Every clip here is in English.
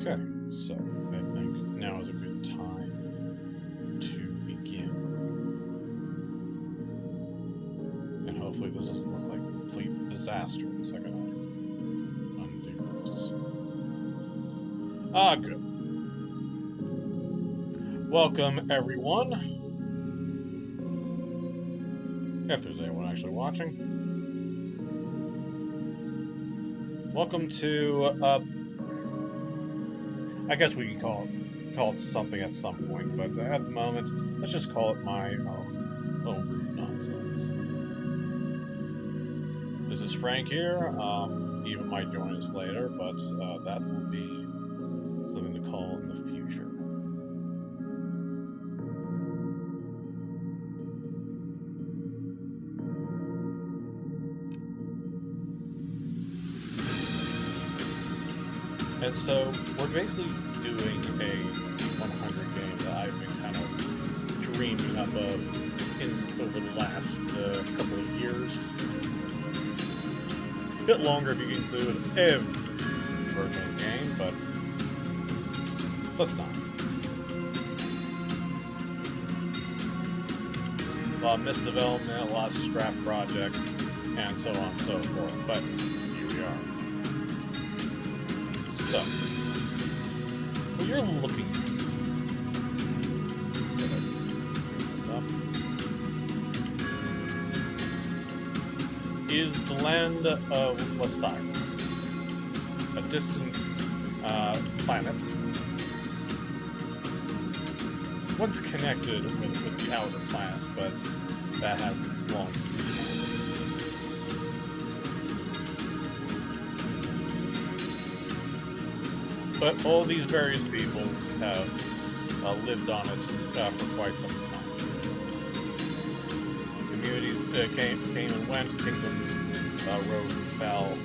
Okay, so I think now is a good time to begin. And hopefully this doesn't look like a complete disaster the second I undo this. Ah, good. Welcome, everyone. If there's anyone actually watching. Welcome to, I guess we can call it something at some point, but at the moment, let's just call it my homebrew nonsense. This is Frank here. Eva might join us later, but that will be something to call in the future. And so we're basically doing a 100 game that I've been kind of dreaming up of over the last couple of years. A bit longer if you include every version of the game, but let's not. A lot of missed development, a lot of scrap projects, and so on and so forth, but here we are. So, what you're looking at is the land of Osiris, a distant planet, once connected with the outer planets, but that hasn't long since. But all these various peoples have lived on it for quite some time. Communities came and went, kingdoms rose and fell,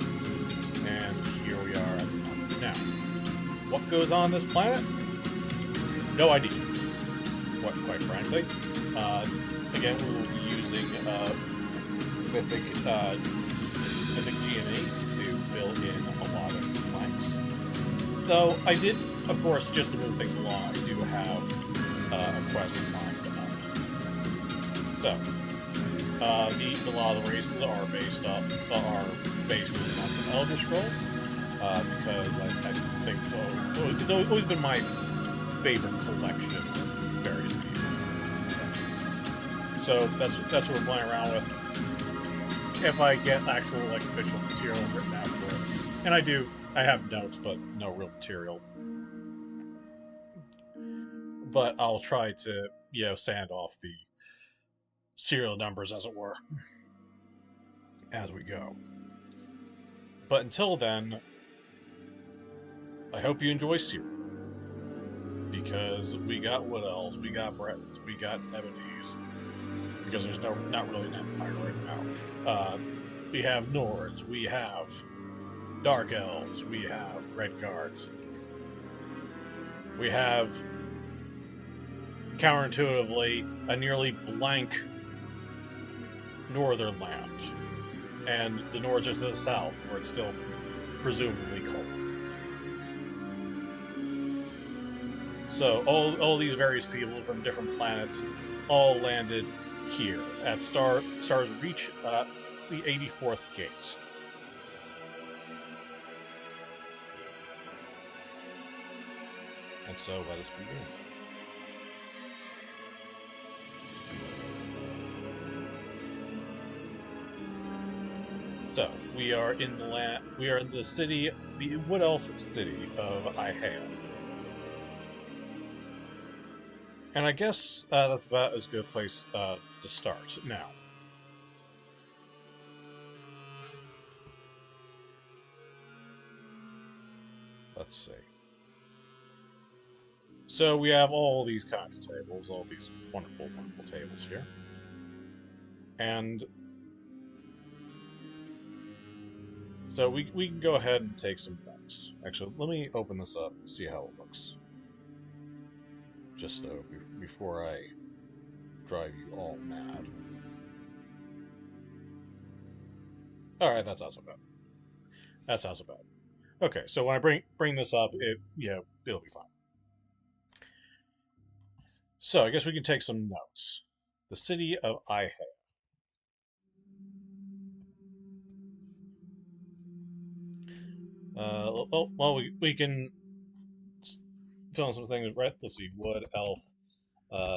and here we are at the moment. Now, what goes on this planet? No idea. Quite frankly. Again, we will be using Mythic GME to fill in a lot of blanks. Though I did, of course, just to move things along, I do have a quest in mind. So, a lot of the races are based on the Elder Scrolls, because I think it's always been my favorite collection of various peoples. So that's what we're playing around with. If I get actual official material written out for it, and I do. I have notes, but no real material. But I'll try to, sand off the serial numbers, as it were, as we go. But until then, I hope you enjoy Serial. Because we got Wood Elves, we got Bretons, we got Ebonies, because there's not really an empire right now. We have Nords, we have Dark Elves, we have Red Guards. We have, counterintuitively, a nearly blank northern land. And the Nords are to the south, where it's still presumably cold. So all these various people from different planets all landed here at Stars Reach, the 84th gate. And so let us begin. So we are in the city, the Wood Elf city of Ihale. And I guess that's about as good a place to start now. Let's see. So we have all these kinds of tables, all these wonderful, wonderful tables here. And so we can go ahead and take some notes. Actually, let me open this up and see how it looks. Just so before I drive you all mad. Alright, that's not so bad. That's not so bad. Okay, so when I bring this up, it'll be fine. So I guess we can take some notes. The city of Ihe. Well, we can fill in some things. Right? Let's see. Wood, elf,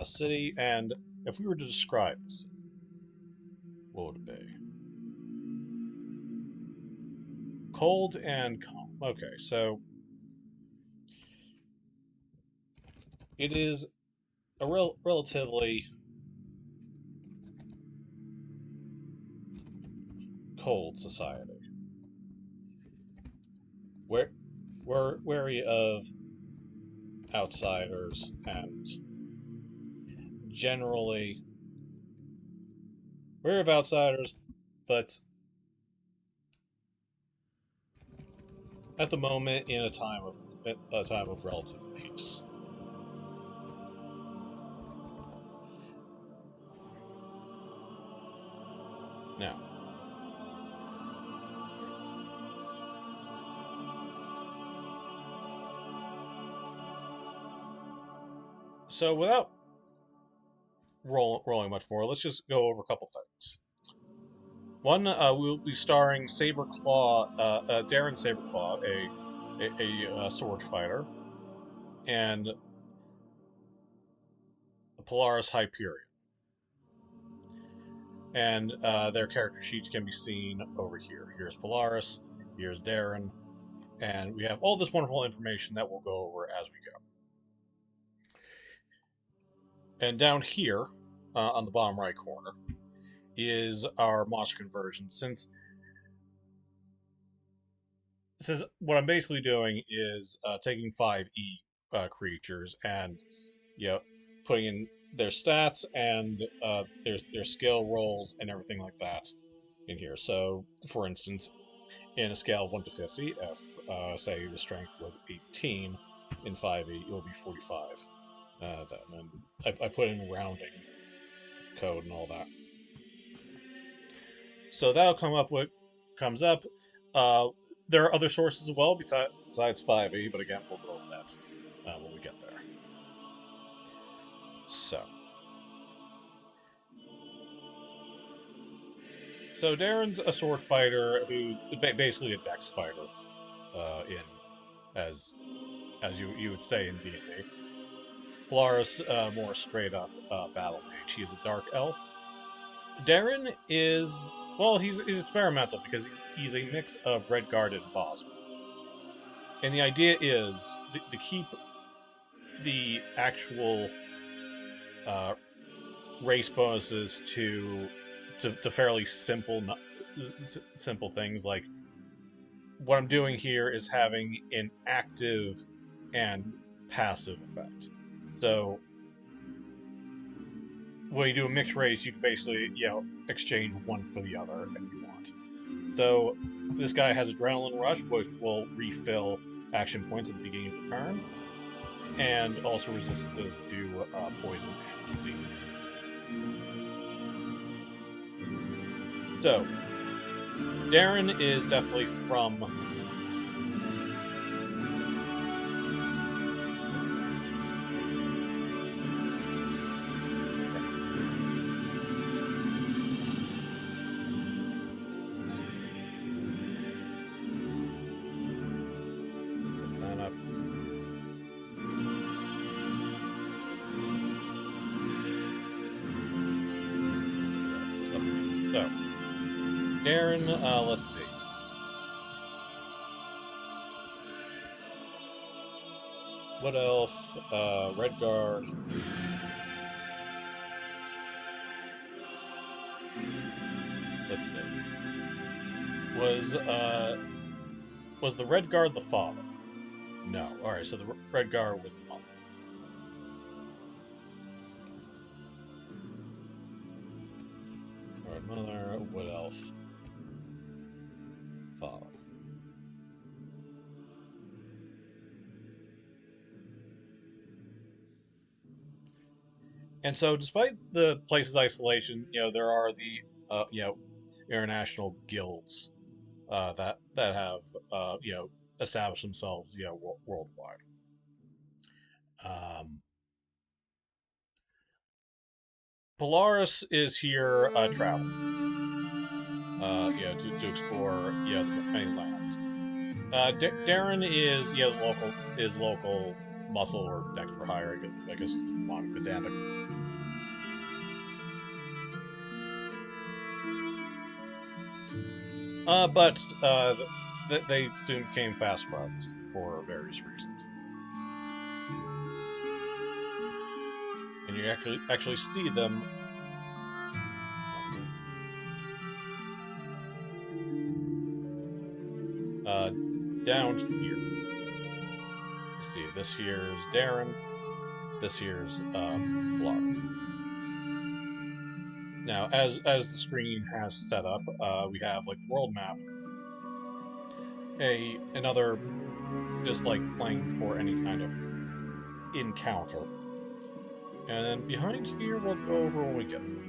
city, and if we were to describe the city, what would it be? Cold and calm. Okay, so it is a relatively cold society. Where we're wary of outsiders and generally wary of outsiders, but at the moment in a time of relative peace. Now, so without rolling much more, let's just go over a couple things. One, we'll be starring Darren Saberclaw, a sword fighter, and Polaris Hyperion. And their character sheets can be seen over here. Here's Polaris, here's Darren, and we have all this wonderful information that we'll go over as we go. And down here, on the bottom right corner, is our monster conversion. Since what I'm basically doing is taking 5e creatures and putting in their stats and their skill rolls and everything like that in here. So, for instance, in a scale of 1 to 50, if say the strength was 18 in 5e, it will be 45. Then and I put in rounding code and all that. So that'll come up what comes up. Uh, there are other sources as well besides 5e, but again, we'll go over that when we get there. So, Darren's a sword fighter who basically a dex fighter, in as you would say in D&D. Polaris, more straight up battle mage. He is a dark elf. Darren is he's experimental because he's a mix of Redguard and Bosmer. And the idea is to keep the actual uh, race bonuses to fairly simple things. Like what I'm doing here is having an active and passive effect. So when you do a mixed race, you can basically exchange one for the other if you want. So this guy has Adrenaline Rush, which will refill action points at the beginning of the turn, and also resistance to poison and disease. So Darren is definitely from so Darren. Let's see. What else? Redguard. Let's see. Was the Redguard the father? No. All right. So the Redguard was the mother. All right, mother. Wood elf. Father. And so, despite the place's isolation, there are the international guilds that have establish themselves, worldwide. Polaris is here traveling, to explore, the many lands. Darren is, local muscle or dex for hire, I guess, pedantic. But they soon became fast friends for various reasons. And you actually see them down here. You see, this here's Darren. This here's Lars. Now, as the screen has set up, we have like the world map, another just like playing for any kind of encounter, and then behind here we'll go over when we get there.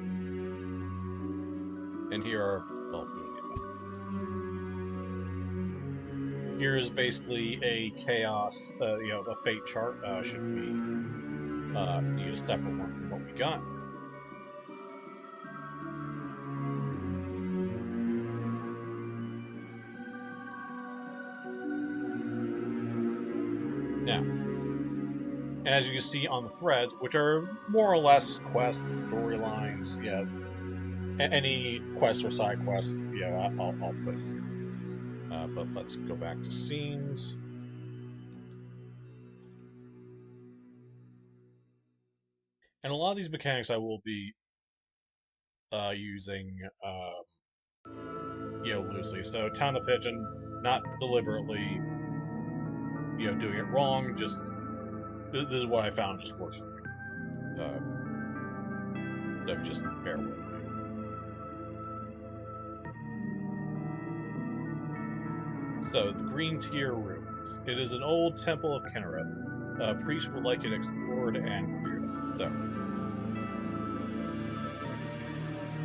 And here are here is basically a chaos, a fate chart. Should we need a separate one from what we got? Now, as you can see on the threads, which are more or less quests, storylines, any quest or side quest, I'll put here. But let's go back to scenes. And a lot of these mechanics I will be using, loosely. So, Town of Pigeon, not deliberately, doing it wrong. Just this is what I found just works for me. So just bear with me. So, the Green Tier Ruins. It is an old temple of Kennereth. Priests would like it explored and cleared up. So,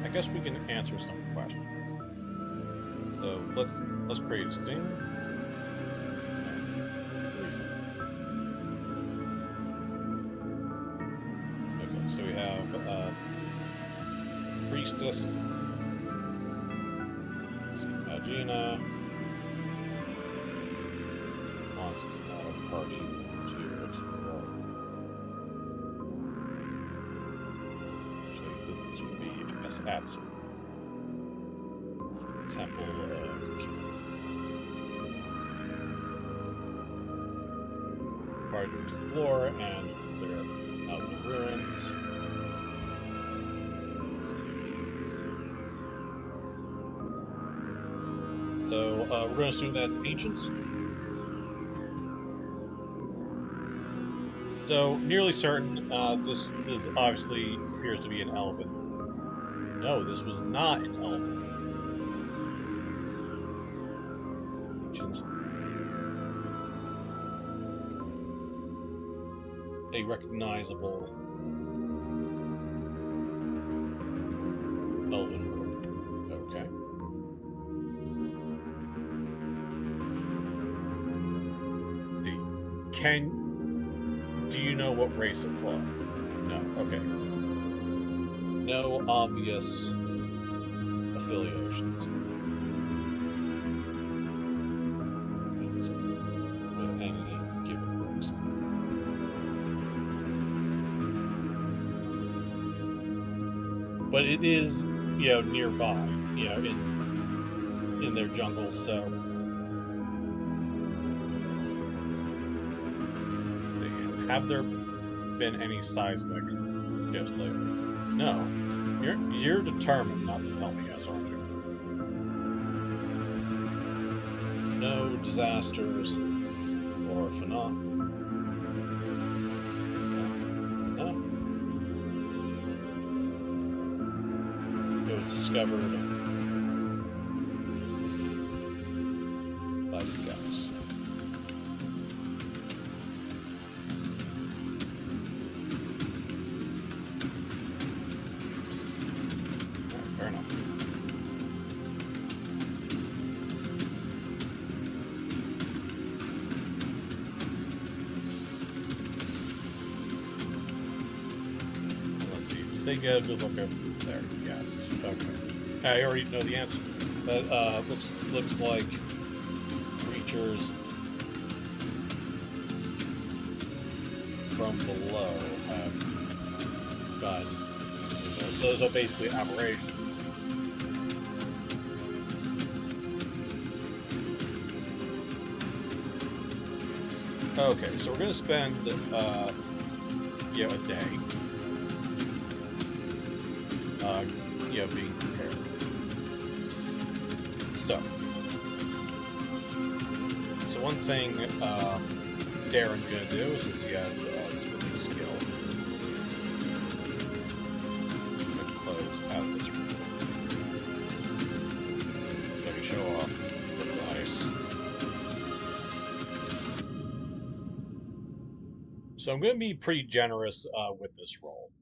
I guess we can answer some questions. So let's create a scene. Okay, so we have Priestess, Gina. Party cheers. Actually, this would be, I guess, at Temple of Party to explore and clear out the ruins. So we're going to assume that's ancients. So, nearly certain, this obviously appears to be an elven. No, this was not an elven. Ancients. A recognizable elven word. Okay. Let's see. Do you know what race it was? No. Okay. No obvious affiliations with any given race. But it is, nearby, in their jungles, so. Have there been any seismic just lately? No. You're determined not to tell me yes, aren't you? No disasters or phenomena. No. It was discovered by the guys. They get a good look at there. Yes. Okay. I already know the answer. That looks like creatures from below have got so basically aberrations. Okay, so we're gonna spend you know, a day you know, being prepared. So one thing Darren's gonna do, since he has smithing skill, gonna close out of this room. So you show off the dice. So I'm gonna be pretty generous with this roll.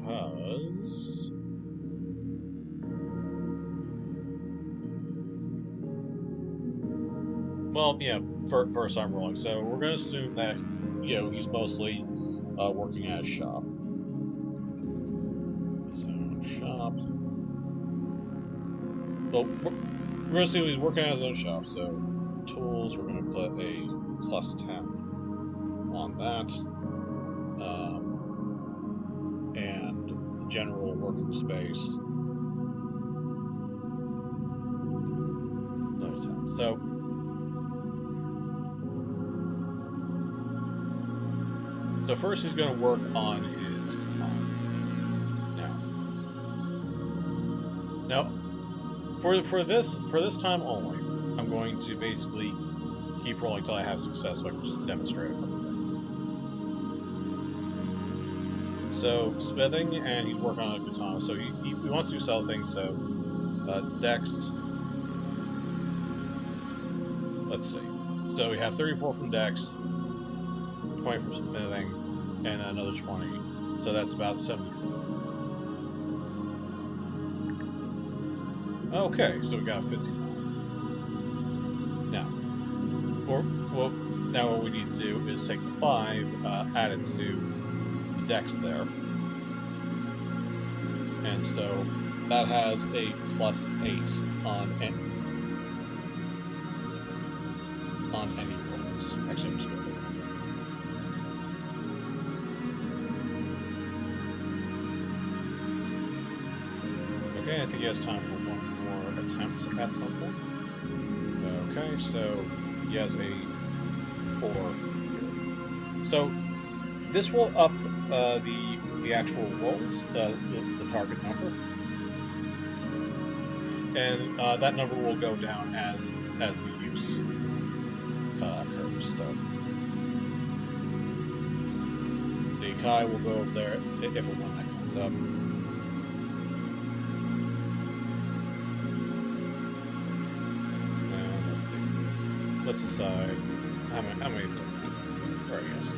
Because well, yeah, first I'm rolling, so we're gonna assume that, you know, he's mostly working at a shop. His own shop. Well, we're gonna assume he's working at his own shop. So tools, we're gonna put a +10 on that, and general working space. Another 10. So first he's going to work on his katana. Now, for this time only, I'm going to basically keep rolling until I have success, so I can just demonstrate a couple things. So smithing, and he's working on a katana. So he wants to sell things. So Dex. Let's see. So we have 34 from Dex, 20 from smithing, and another 20. So that's about 74. Okay, so we got 59. Now what we need to do is take the 5, add it to the Dex there, and so that has a +8 on any rolls. Actually, I'm just going to go. Okay, I think he has time for one more attempt at some point. Okay, so he has a 4 here. So this will up the actual rolls, the target number, and that number will go down as the use occurs. So the Kai will go over there if and when that comes up. And let's decide how many yes.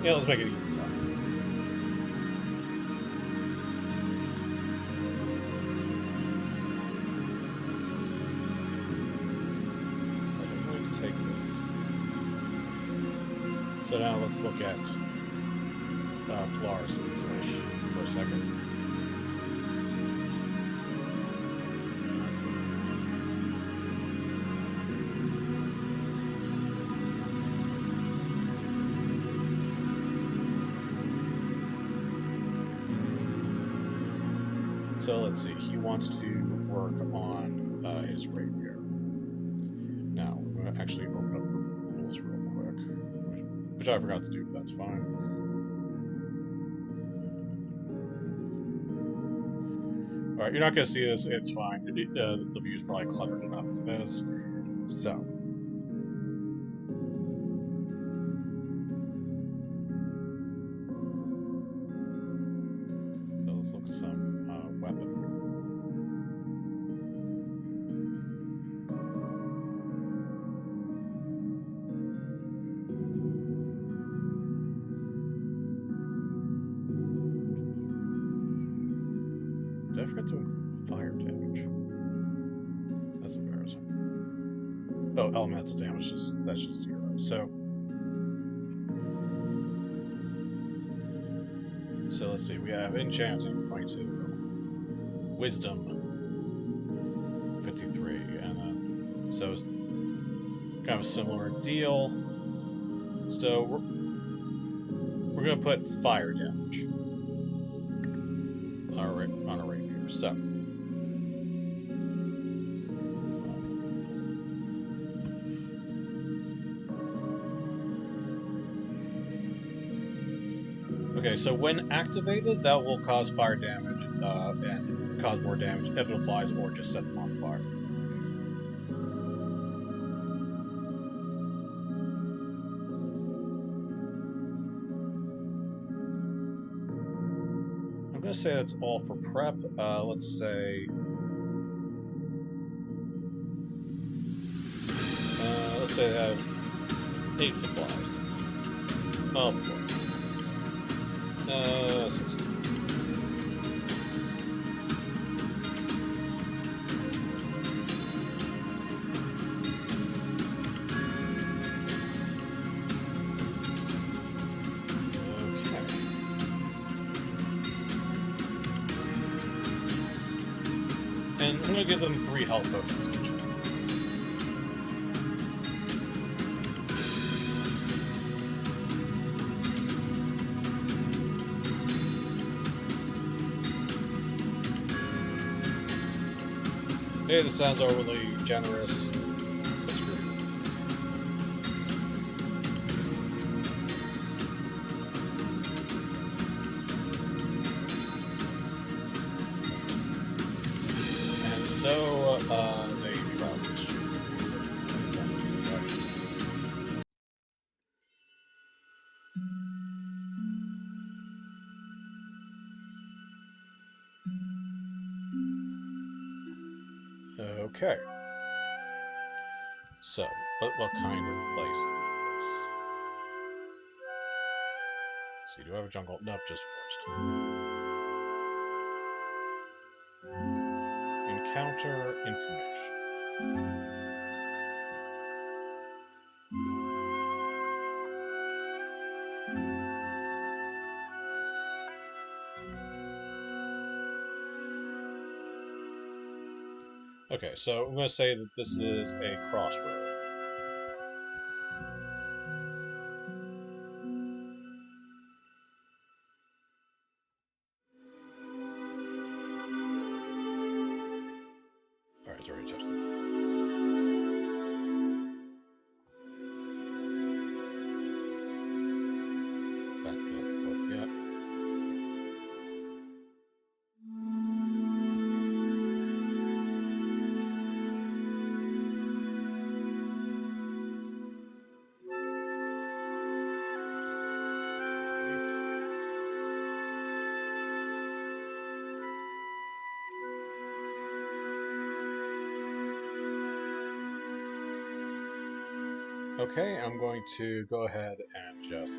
Yeah, let's make it even time. I'm going to take this. So now let's look at Polaris's ish for a second. So let's see, he wants to work on his rapier. Now, we're going to actually open up the rules real quick, which I forgot to do, but that's fine. Alright, you're not going to see this, it's fine. The view is probably cluttered enough as it is. So let's look at some weapon. Did I forget to include fire damage? That's embarrassing. Oh, elemental damage that's just 0. So let's see. We have enchanting 22, wisdom 53, and then so it's kind of a similar deal. So we're gonna put fire damage on a rapier. So. Okay, so when activated, that will cause fire damage and cause more damage if it applies, or just set them on fire. I'm gonna say that's all for prep. Let's say I have 8 supplies. Oh boy. 16. And I'm gonna give them 3 health potions each. Hey, this sounds overly generous, but screw it. And so, they travel this year. Okay. So, what kind of place is this? See, do I have a jungle? Nope, just forest. Encounter information. Okay, so I'm going to say that this is a crossroad. Alright, it's already tested. Back up, what we got. Okay, I'm going to go ahead and just...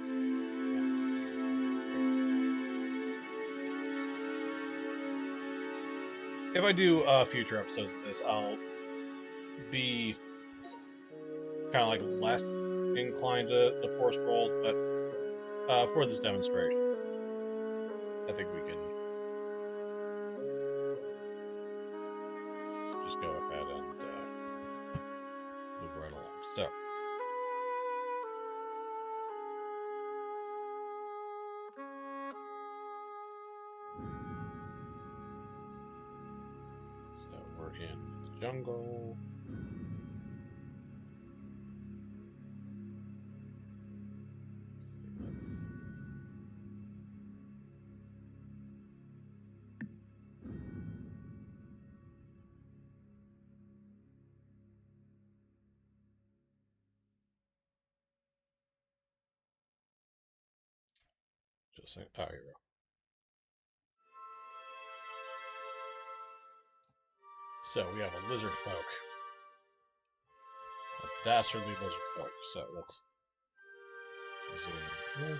If I do future episodes of this, I'll be kind of like less inclined to force rolls, but for this demonstration, I think we can just go ahead and move right along. So we're in the jungle. Just saying. Oh, here we go. So we have a lizard folk. A dastardly lizard folk. So let's zoom in here.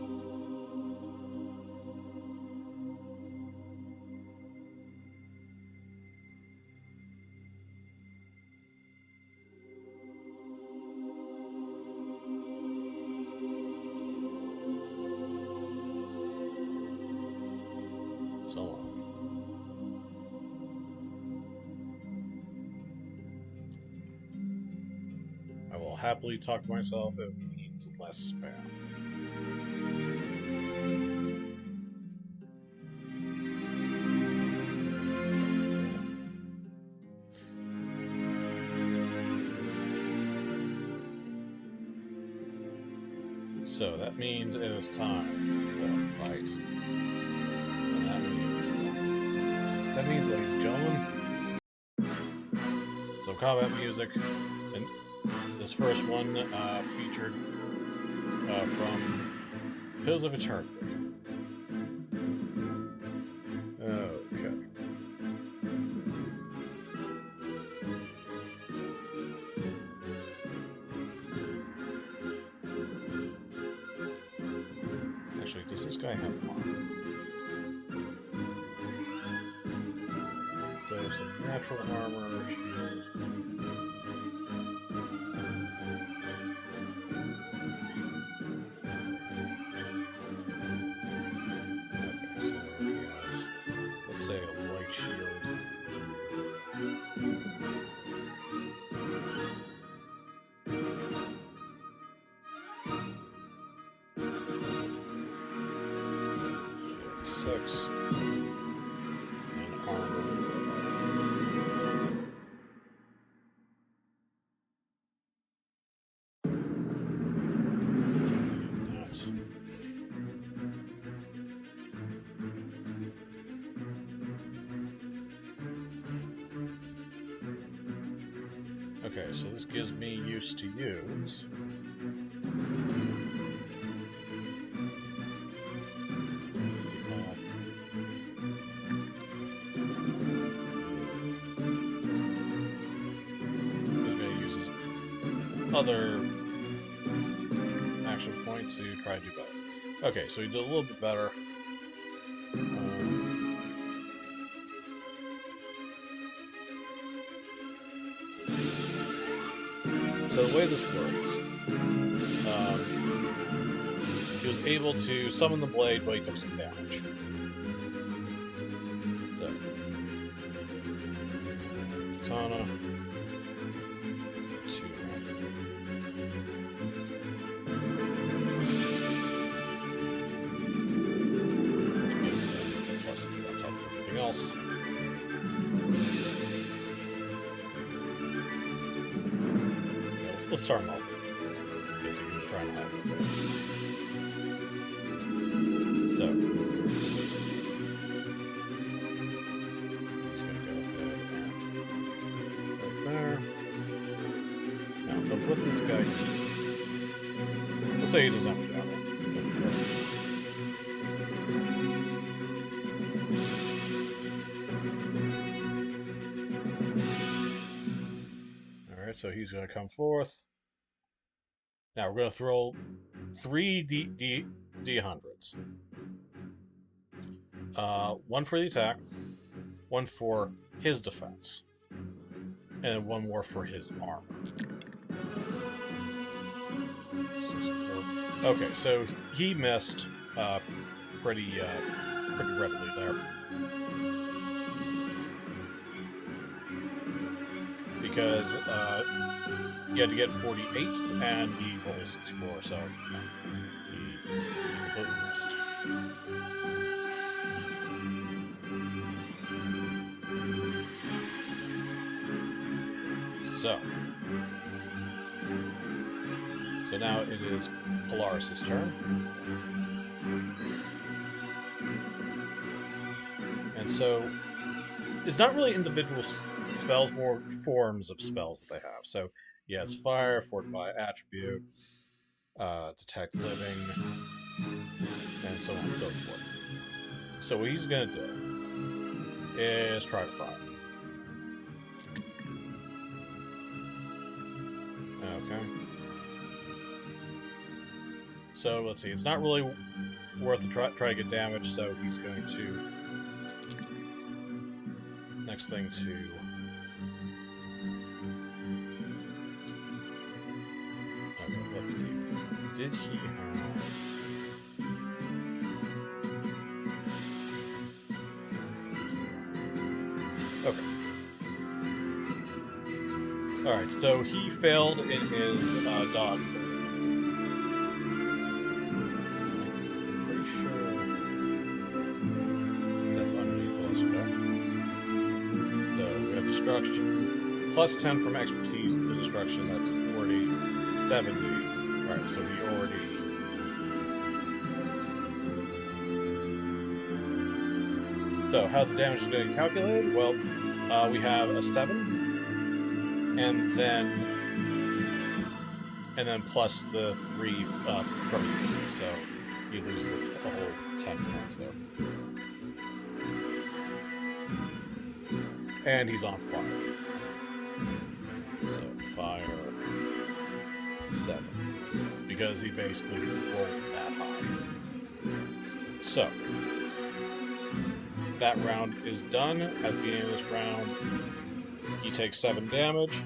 So long. I will happily talk to myself if it means less spam. So that means it is time to fight. And that means, ladies and gentlemen, some combat music. And this first one featured from Hills of Eternity. Okay. Actually, does this guy have armor? So some natural armor, shield. Say a light shield. Shield 6 and armor. Okay, so this gives me use to use. I'm going to use this other action point to try to do better. Okay, so he did a little bit better. So the way this works, he was able to summon the blade, but he took some damage. So, katana, 200. Plus 3 on top of everything else. Let's start him off. Basically, he was trying to hide the thing. So, he's going to go ahead and right there. Now, but what this guy do? Let's say he doesn't have a javelin. Alright, so he's going to come forth. Now we're going to throw 3 D100s. One for the attack, one for his defense, and one more for his armor. Okay, so he missed pretty readily there. Because he had to get 48, and he rolled 64, so he completely missed. So now it is Polaris' turn. And so it's not really individual spells, more forms of spells that they have. So he has Fire, Fortify Attribute, Detect Living, and so on and so forth. So what he's going to do is try to fire. Okay. So let's see, it's not really worth try to get damage, so he's going to... Next thing to... Okay, let's see. Did he have... Alright, so he failed in his dodge. I'm pretty sure that's underneath us, correct? So we have destruction. Plus 10 from expertise to destruction, that's already 70. Alright, so he already... So how the damage is going to be calculated? Well, we have a 7. And then plus the 3 from you, so you lose the whole 10 points there. And he's on fire. So fire 7, because he basically rolled that high. So that round is done. At the beginning of this round, he takes 7 damage,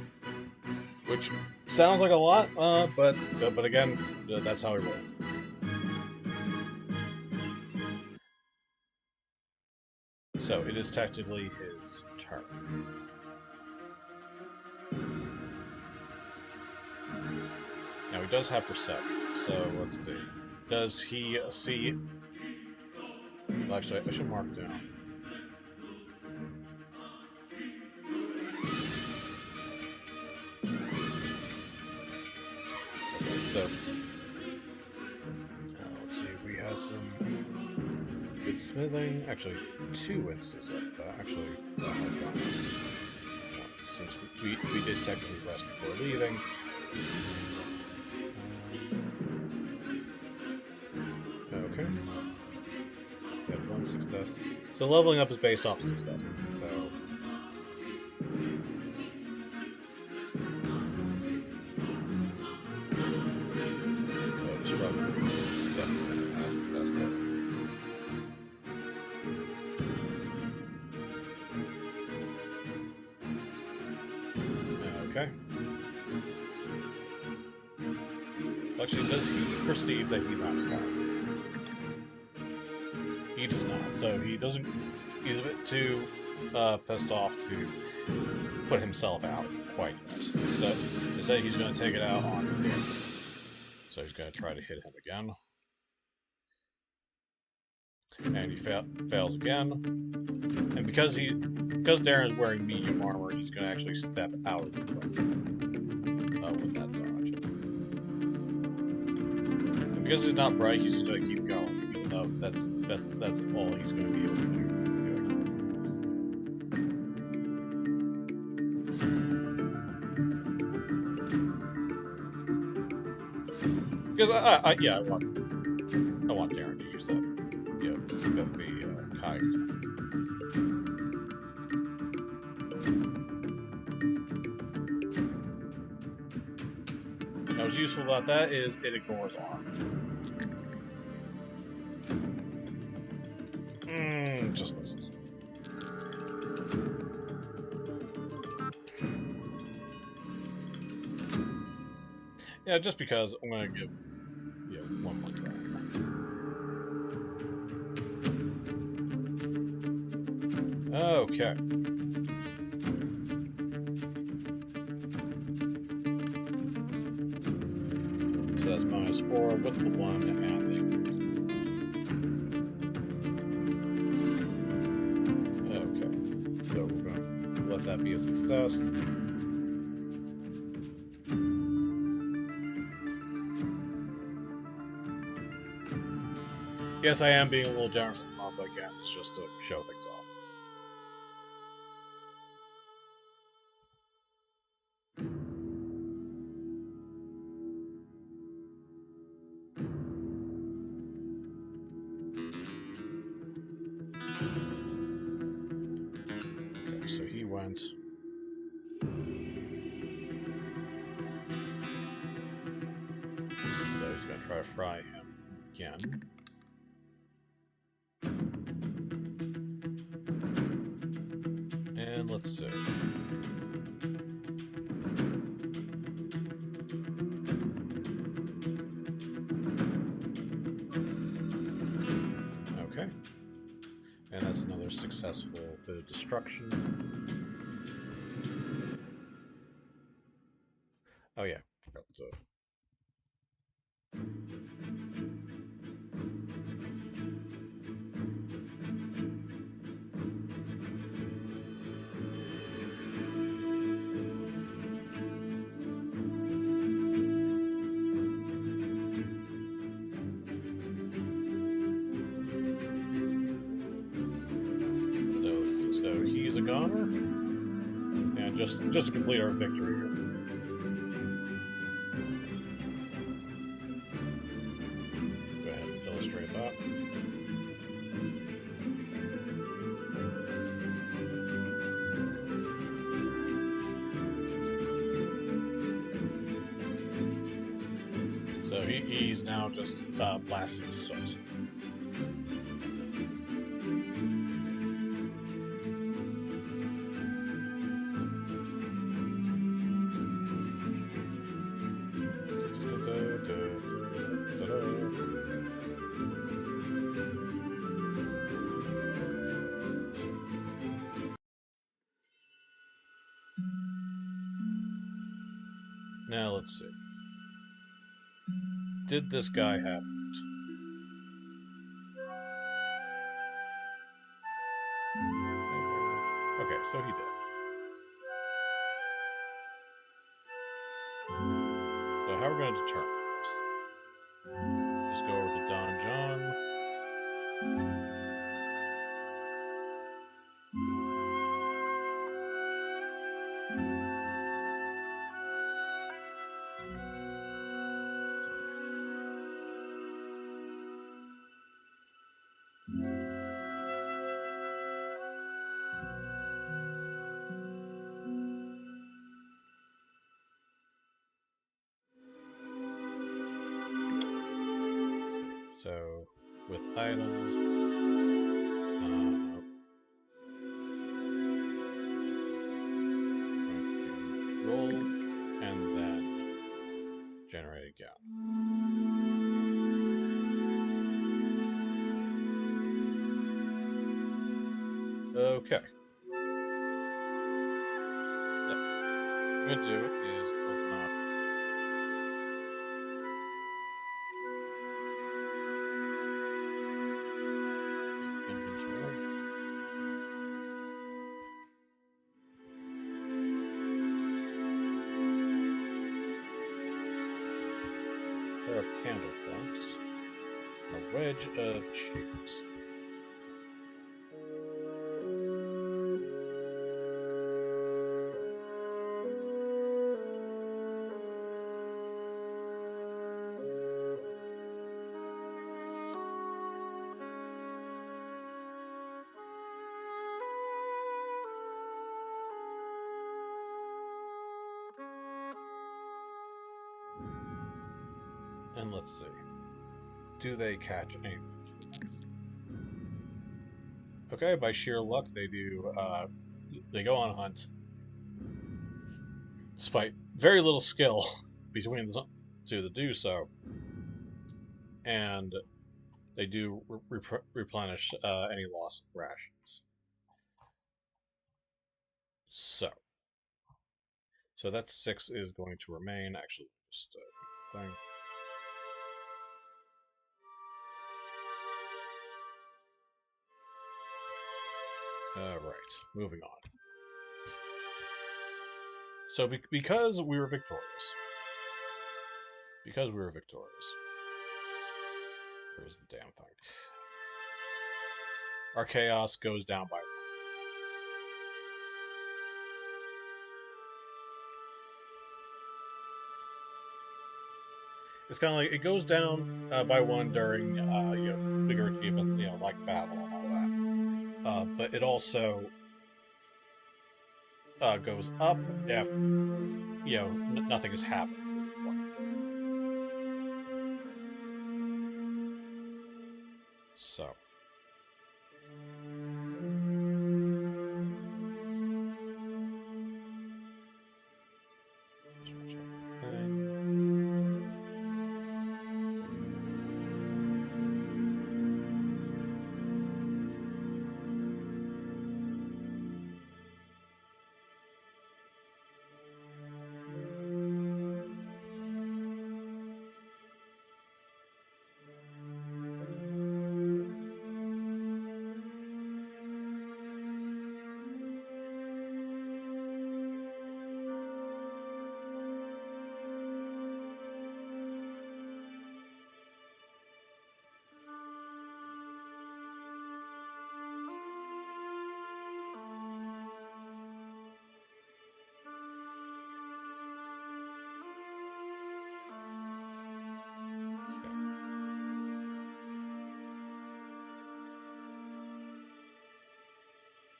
which sounds like a lot, but again, that's how he rolled. So it is technically his turn. Now he does have perception, so let's see. Does he see? Well, actually, I should mark down. So, let's see, we have some good smithing. Actually, 2 instances of that. Actually, since we did technically rest before leaving. Okay. We have 1 success. So leveling up is based off success. So. Okay. Actually, does he perceive that he's on fire? He does not. So he doesn't. He's a bit too pissed off to put himself out quite yet. So instead, he's going to take it out on Darren. So he's going to try to hit him again. And he fails again. And because Darren is wearing medium armor, he's going to actually step out of the way with that dodge. And because he's not bright, he's just going to keep going, even though that's all he's going to be able to do. Because I want Darren to use that, FB kite. Now, what's useful about that is it ignores arm. Just misses. Yeah, just because I'm gonna give one more try. Okay. So that's -4 with the 1 and the... Okay. So we're going to let that be a success. Yes, I am being a little generous with the month, but again, it's just to show things off. Okay, so he went. So he's going to try to fry him again. And let's see. Okay. And that's another successful bit of destruction. music on. And just to complete our victory here. Go ahead and illustrate that. So he's now just blasting soot. Now let's see. Did this guy have loot? Okay, so he did. So how are we going to determine this? Just go over to Donjon. So with items, roll and then generate again. Okay. So what I'm going to do is open up inventory. A pair of candle blocks, a wedge of cheese. And let's see. Do they catch anything? Okay, by sheer luck, they do. They go on a hunt, despite very little skill between the two to do so, and they do replenish any lost rations. So that 6 is going to remain. Actually, just a thing. Right, moving on. So because we were victorious, where's the damn thing? Our chaos goes down by 1. It's kind of like it goes down by 1 during bigger achievements, like battle and all that. But it also goes up if nothing has happened. So.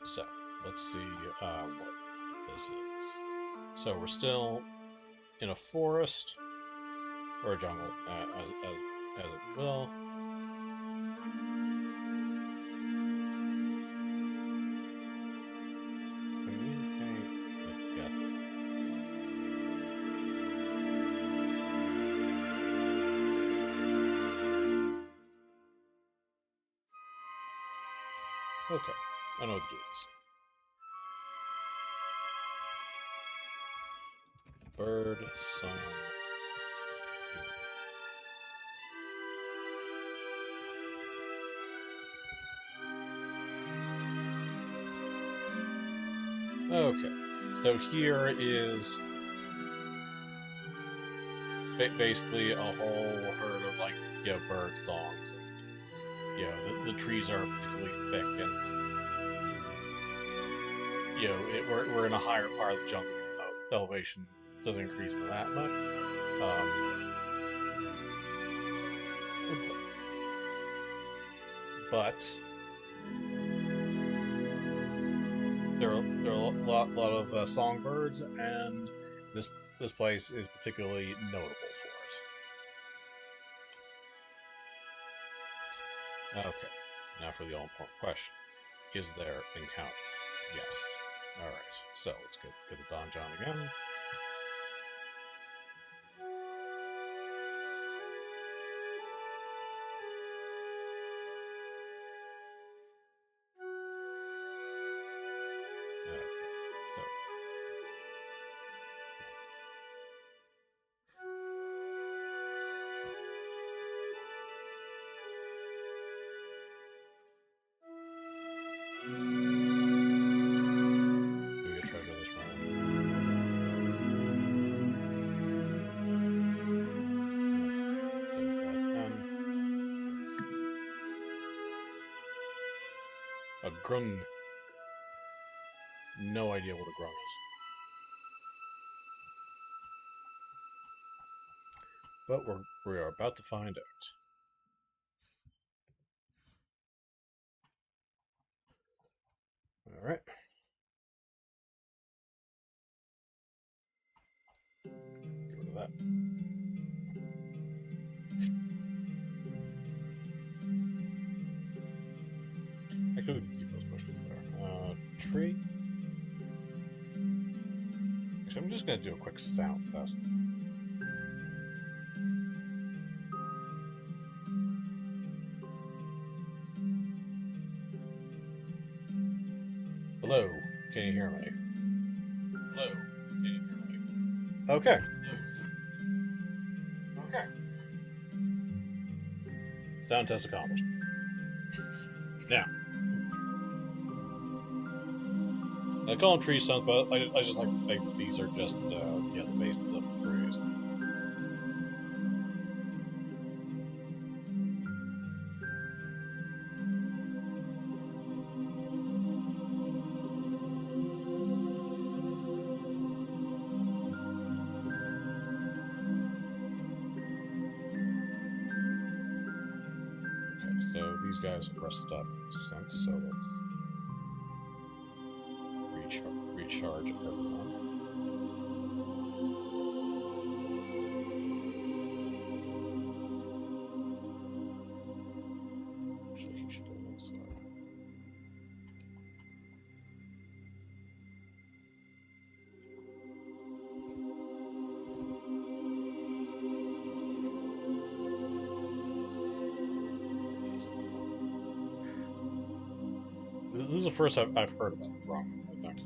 So, let's see what this is. So we're still in a forest, or a jungle, as it will. Communicate with death. Okay, I know what to do this. Bird song. Okay, so here is basically a whole herd of, like, bird songs. The trees are particularly thick, and we're in a higher part of the jungle. The elevation doesn't increase that much. But there are a lot of songbirds, and this place is particularly notable for it. Okay, now for the all-important question: is there encounter? Yes. All right. So let's go to Donjon again. A grung. No idea what a grung is. But we are about to find out. All right. Get rid of that. Actually, we can keep those bushes there. Tree. Actually, I'm just going to do a quick sound test. Hello, can you hear me? Hello, can you hear me? Okay. Okay. Sound test accomplished. Now, I call them tree stumps, but I just like to think these are just the bases of the trees. So these guys have rested up since, so let's recharge everyone. Actually, he should go inside. This is the first I've heard about it wrong, I think.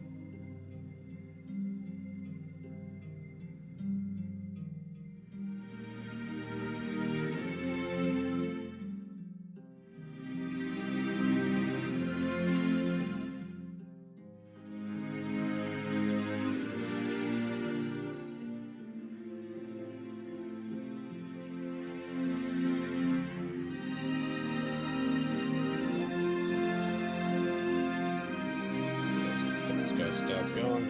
This guy's stats going.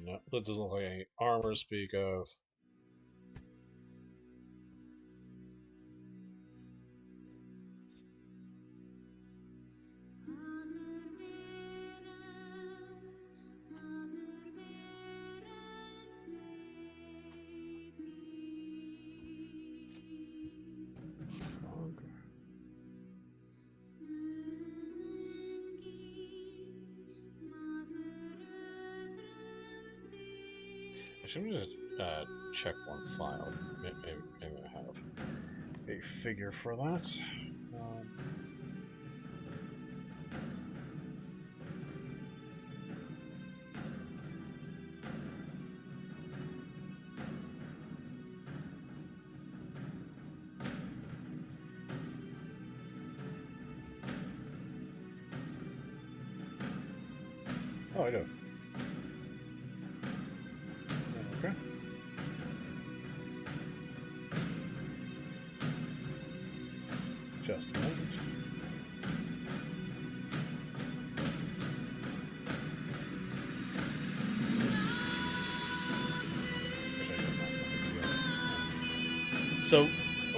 No, that doesn't look like any armor to speak of. Should we just check one file? Maybe I have a figure for that. Oh, I do. Okay. Just a moment. So,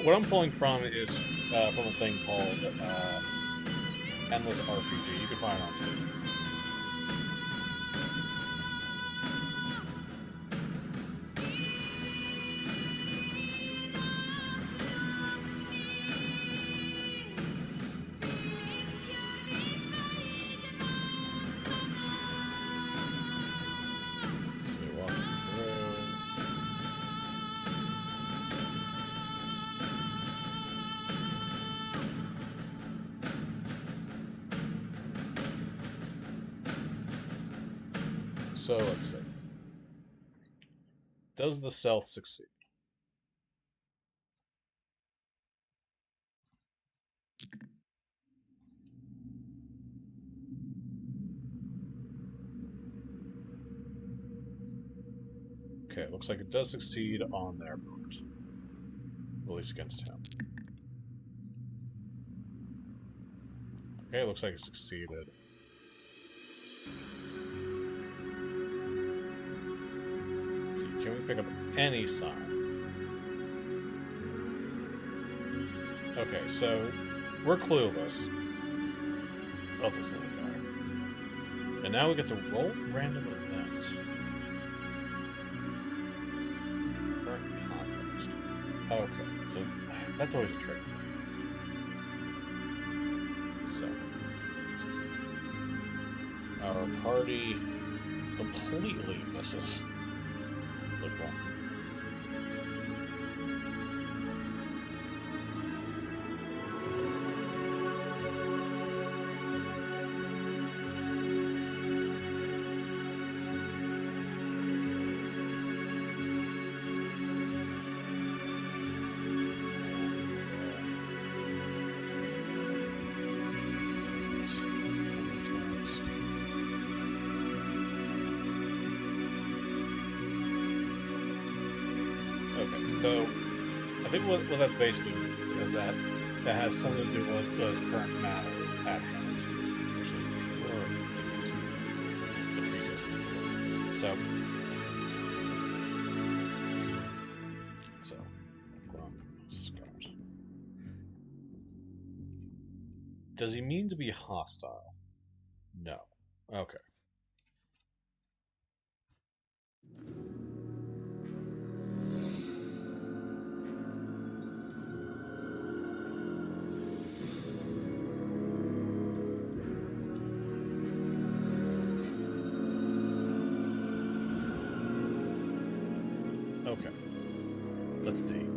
what I'm pulling from is from a thing called Endless RPG. You can find it on Steam. So let's see. Does the stealth succeed? Okay, looks like it does succeed on their part. At least against him. Okay, looks like it succeeded. Let's see, can we pick up any sign? Okay, so we're clueless of this little guy. And now we get to roll random events. Current context. Okay, so that's always a trick. So our party completely misses the point. So, I think what that basically means is that that has something to do with the current matter at hand. So, Scott. Does he mean to be hostile? No. Okay. Okay. Let's see.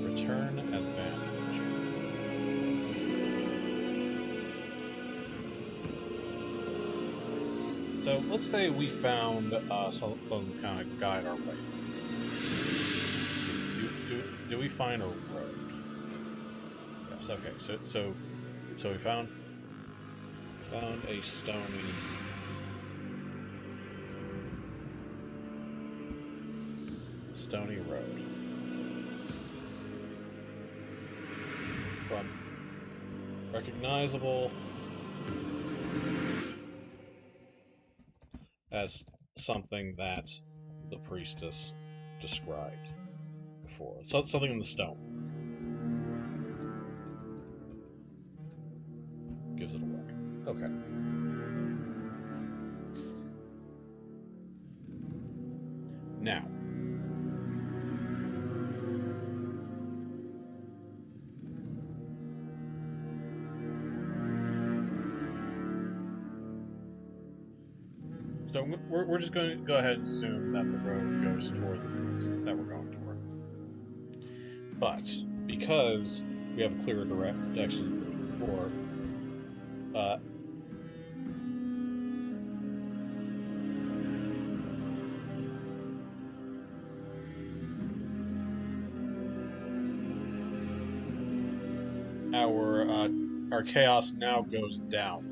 Return advantage. So let's say we found some kind of guide our way. Let's see. Do we find a road? Yes. Okay. So we found a stony road recognizable as something that the priestess described before. So, something in the stone. Gives it away. Okay. Now, so we're just going to go ahead and assume that the road goes toward the woods that we're going toward. But because we have a clearer direction for our chaos now goes down.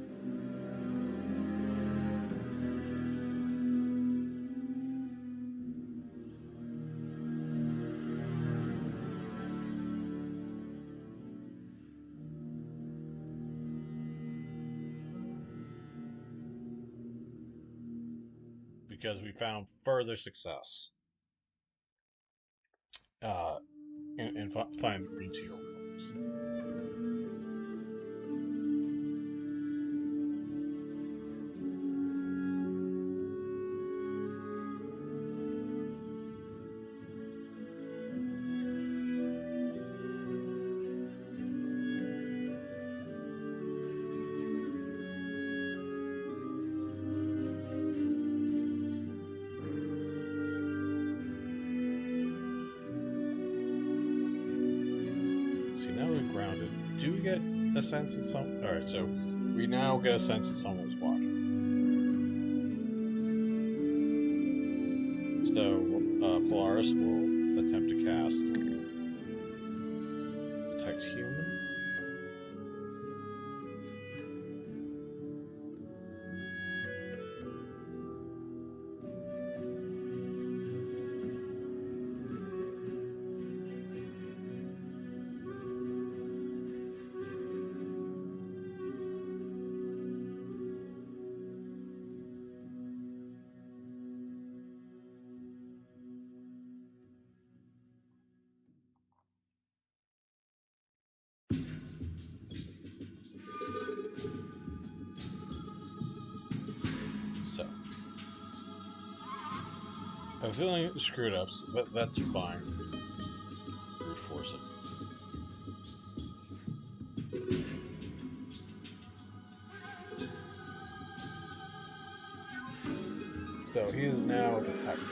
Because we found further success in finding the green teal ruins. Do we get a sense that some... Alright, so we now get a sense that someone's watching. So, Polaris will attempt to cast Detect Human. So, I'm feeling screwed up, but that's fine. Brute force it. So he is now detected.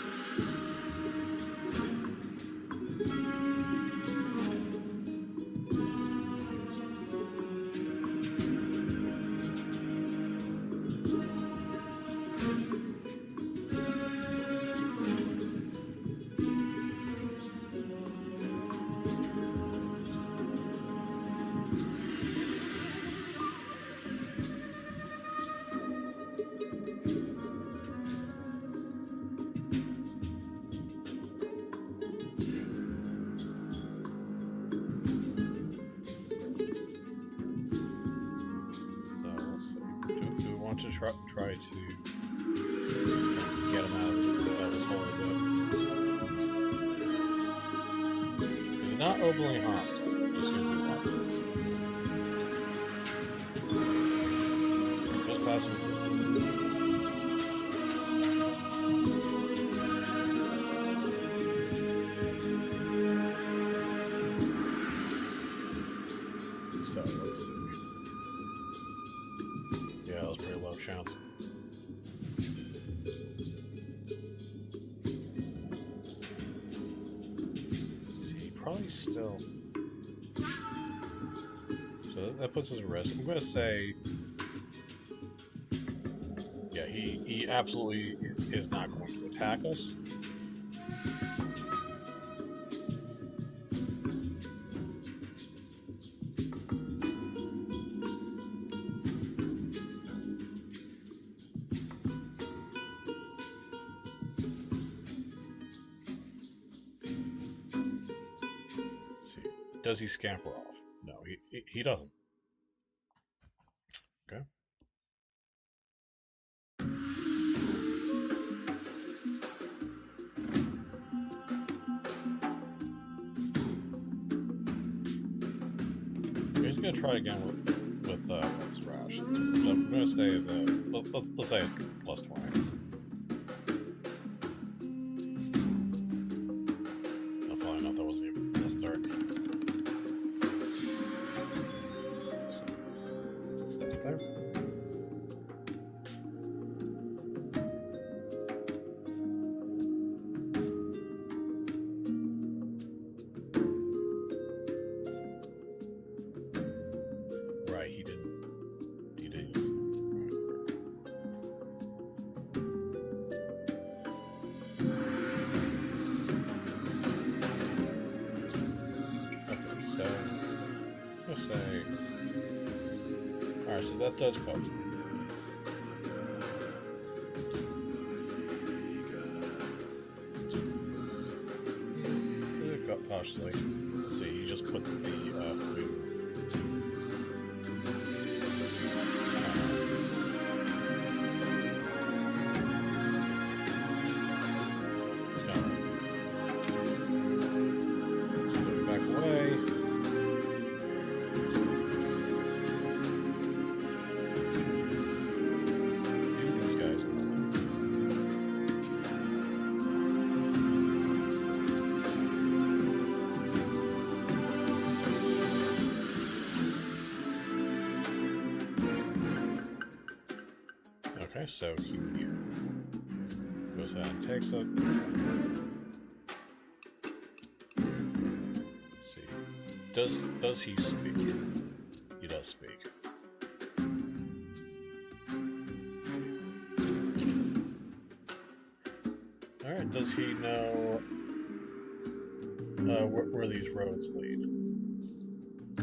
To try to get him out of this hole a bit. He's not openly hostile, just going to be watching. Just passing through. So let's see. Yeah, that was pretty low chance. See, he probably still... So that puts us at risk. I'm going to say... Yeah, he absolutely is not going to attack us. Does he scamper off? No, he doesn't. Okay. He's gonna try again with his rash. I'm gonna stay as a let's say plus 20. Hopefully enough that wasn't even necessary. So success there. Right, he didn't use that. Okay, so let's say alright, so that does cost me. Cautiously. Let's see, he just puts the food. Back away. These guys. Okay, so he goes ahead and takes it. Let's see. Does he speak? He does speak. Alright, does he know where these roads lead?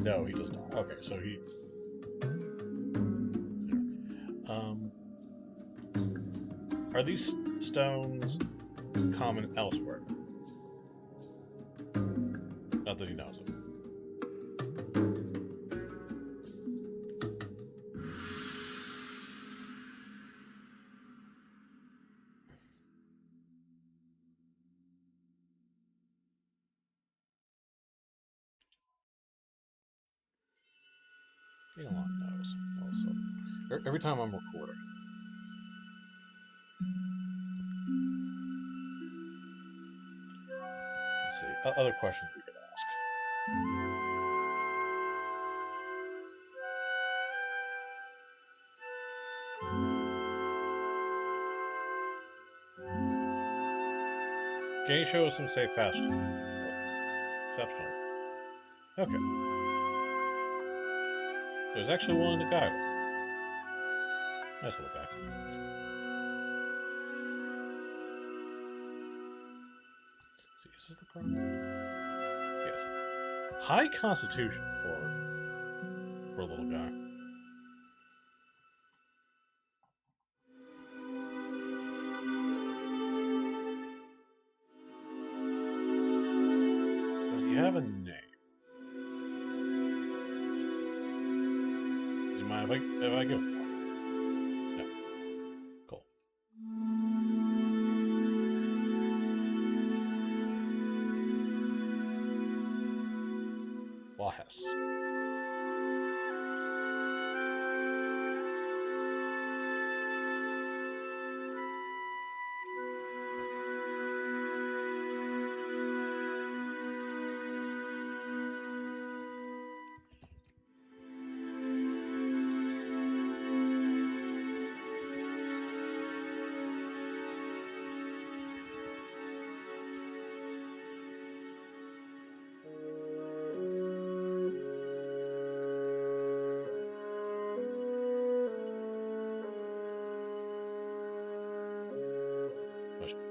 No, he does not. Okay, so he are these stones common elsewhere? Not that he knows of. Elon knows all of a sudden. Every time I'm recording. Let's see. Other questions we could ask. Can you show us some safe passage? Exceptional. Okay. There's actually one to guide us. Nice little guy. See, is this the chrono? Yes. High constitution for a little guy. Does he have a name? Does he mind if I give him one? No. Cool. Lahes.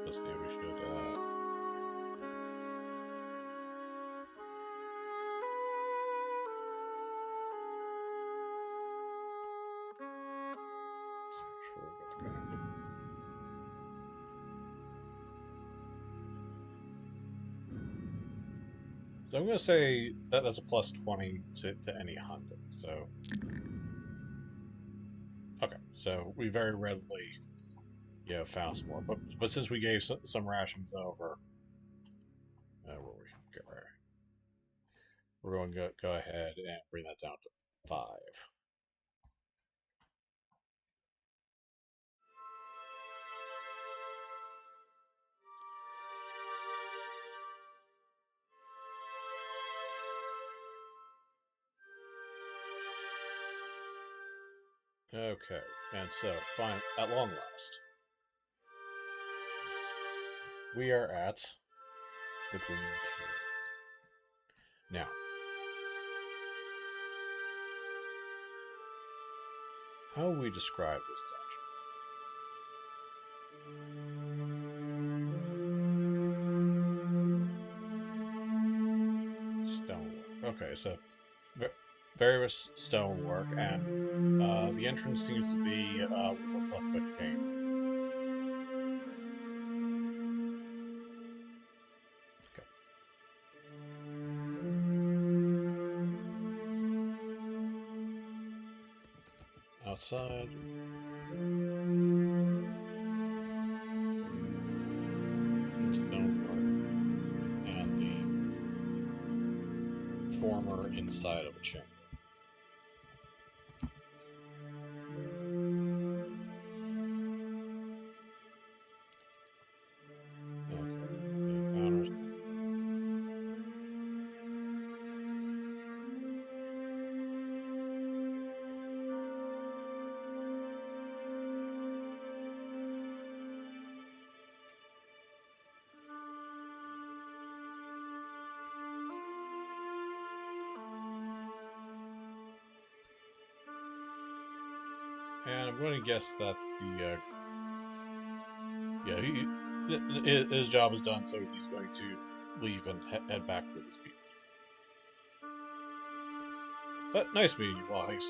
Let's see, we should search for the guy. So I'm going to say that that's a plus 20 to any hunting. So So we very readily, found some more. But since we gave some rations over, where we get right, we're going to go ahead and bring that down to 5. Okay, and so fine at long last, we are at the Green Tier. Now, how would we describe this dungeon? Stonework. Okay, so various stonework, and the entrance seems to be what's left of a chamber. Okay. Outside. Stonework. And the former inside of a chamber. And I'm going to guess that his job is done, so he's going to leave and head back with his people. But nice meeting you, Lahas.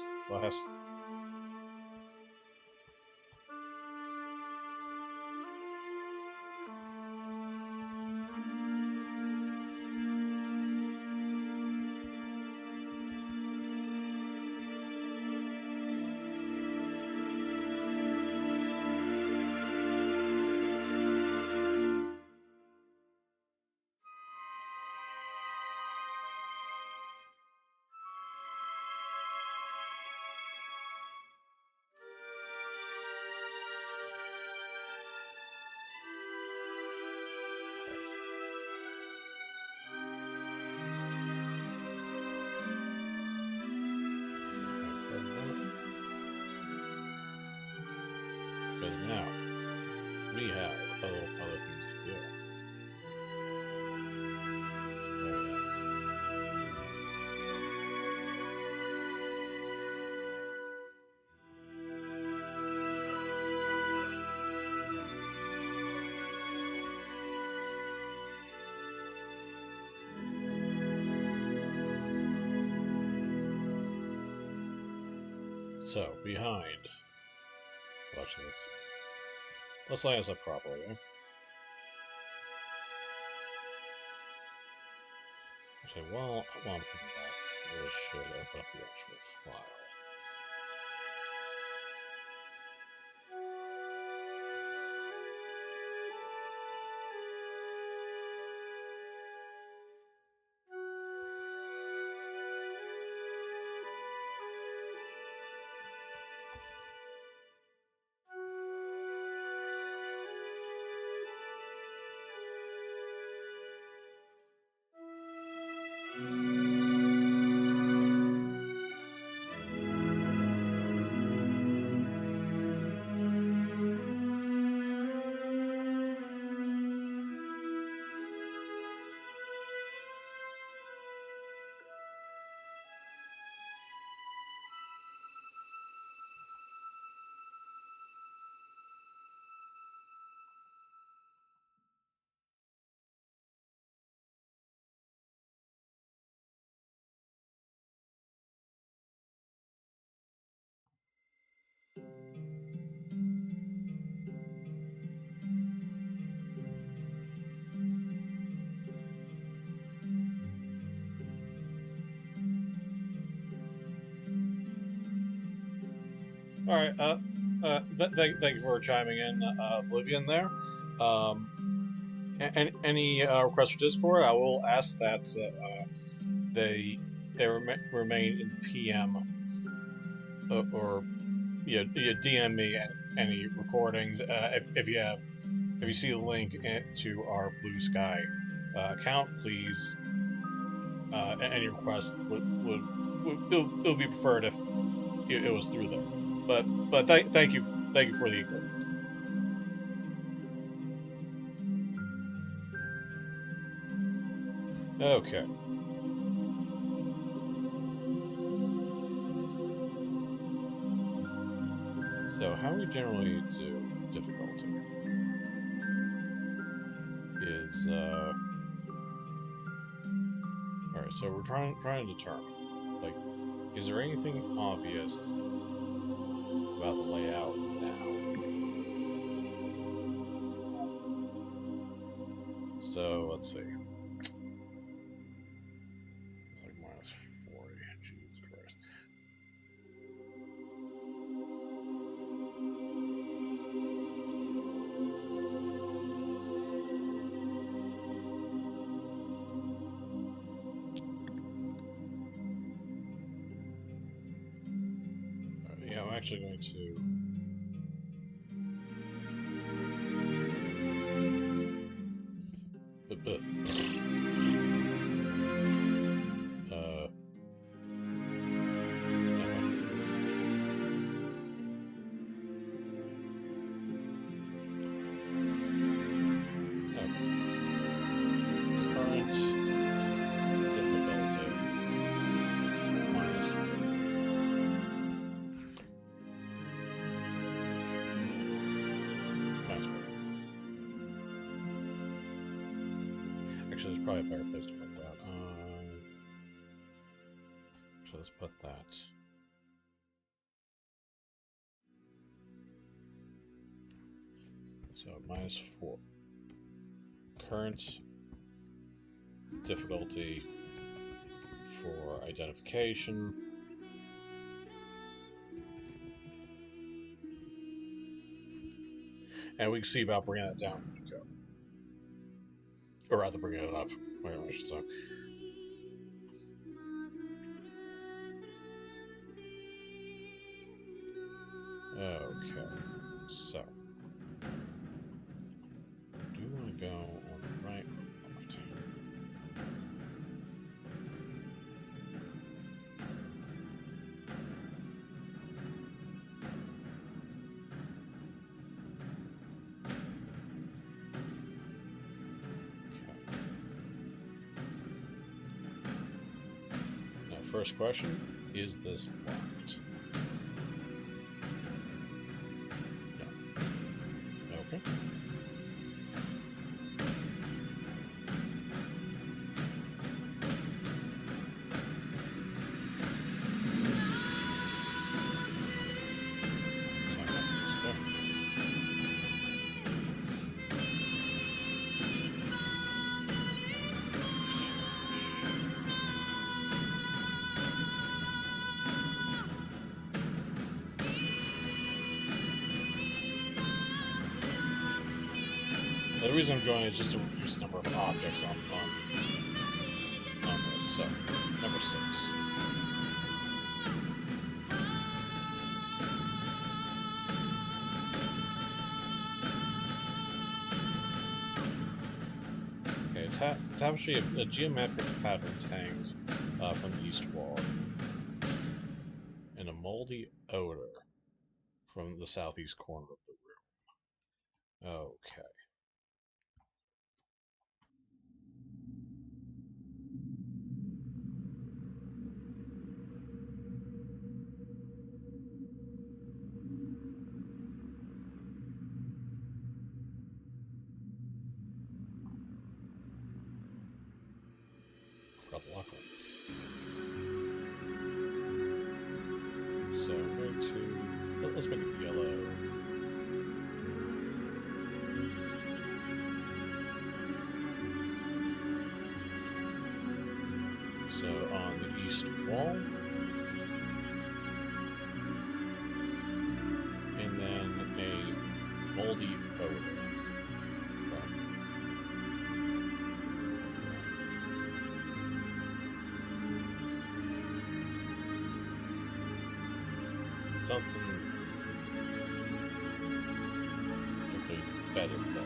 Because now we have other things to do. So behind. Actually, let's line this up properly. Actually, while I'm thinking about it, I really should open up the actual file. All right. Thank you for chiming in, Oblivion. There. Any requests for Discord? I will ask that they remain in the PM, or DM me any recordings if you see the link to our Blue Sky account. Please, any request it'll be preferred if it was through there. But thank you for the inquiry. Okay. So how we generally do difficulty is alright, so we're trying to determine, like, is there anything obvious about the layout now? So let's see. It's like -40. Jesus Christ. Yeah, I'm actually going to. Actually, there's probably a better place to put that. So let's put that. So -4. Current difficulty for identification. And we can see about bringing that down when we go. Or rather, bringing it up. I should say. Okay, so do you want to go on the right or left? Okay. Now, first question: is this locked? Okay. The reason I'm joining is just to reduce the number of objects on this. So, number 6. Okay, tapestry of geometric patterns hangs from the east wall, and a moldy odor from the southeast corner of the room. Okay. Forgot the lock on. So I'm going to let's make it yellow. So on the east wall, and then moldy odor from something particularly fetid there.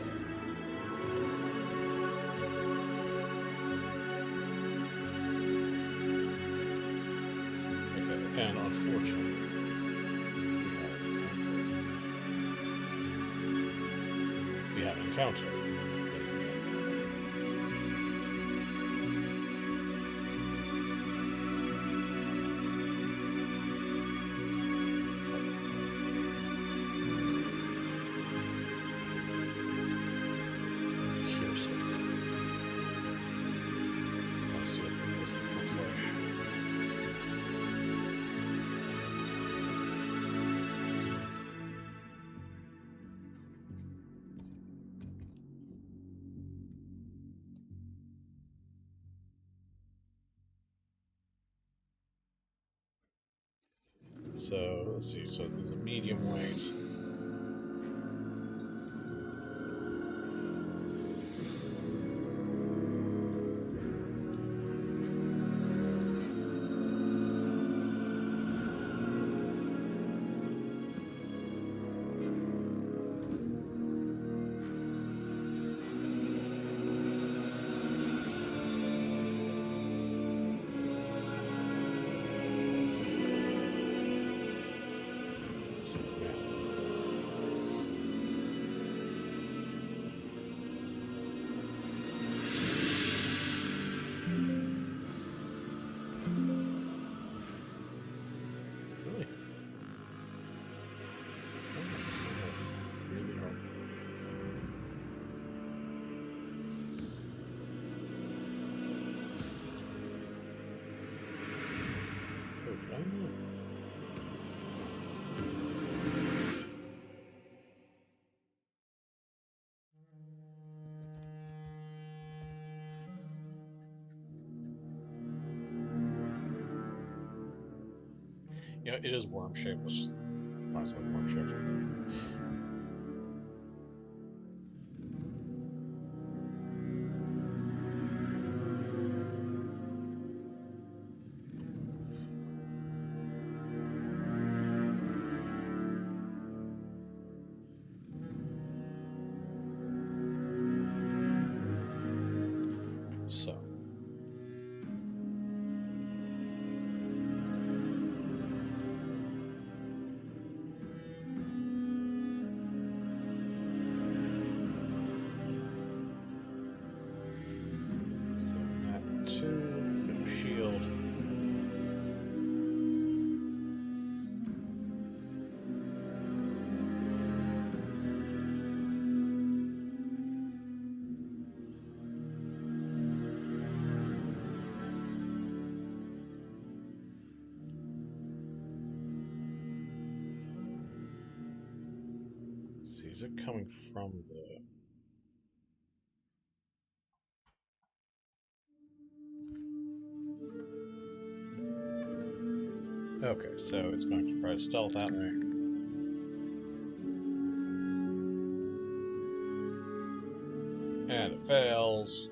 Okay, and unfortunately, we have an encounter. So let's see. So there's a medium weight. Yeah, it is worm shaped. Let's just find something worm shaped. So. Shield. See, is it coming from the... Okay, so it's going to try to stealth that way. And it fails.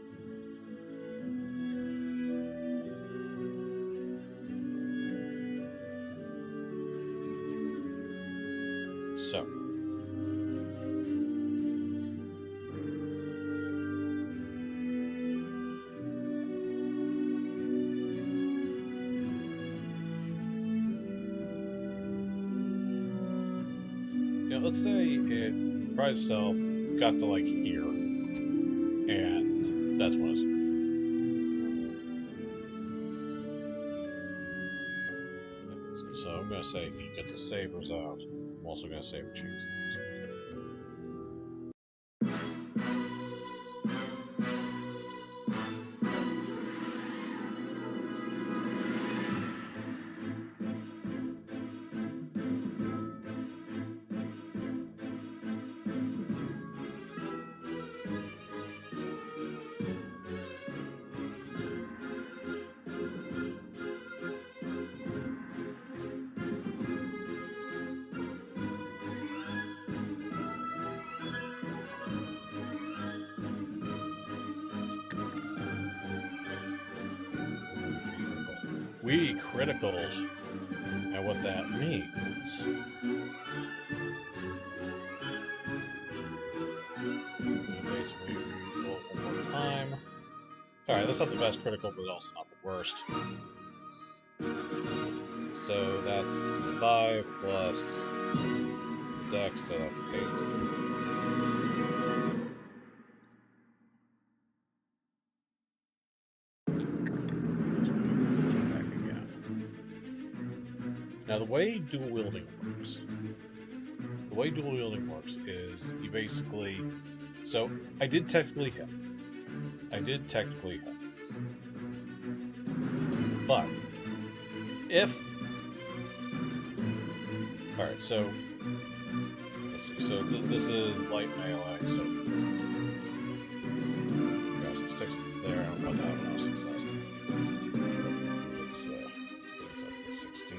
So. Let's say it tried stealth, got to like here, and that's when it's. So I'm gonna say he gets the sabers out. I'm also gonna say we change things. we critical, and what that means. Basically, roll one more time. Alright, that's not the best critical, but also not the worst. So that's 5 plus Dex, so that's 8. Now, the way dual wielding works is you basically. So, I did technically hit. But, if. Alright, so. Let's see. So, this is light melee, so. Yeah, so 6 there, and what that one else is last. It's up to 16.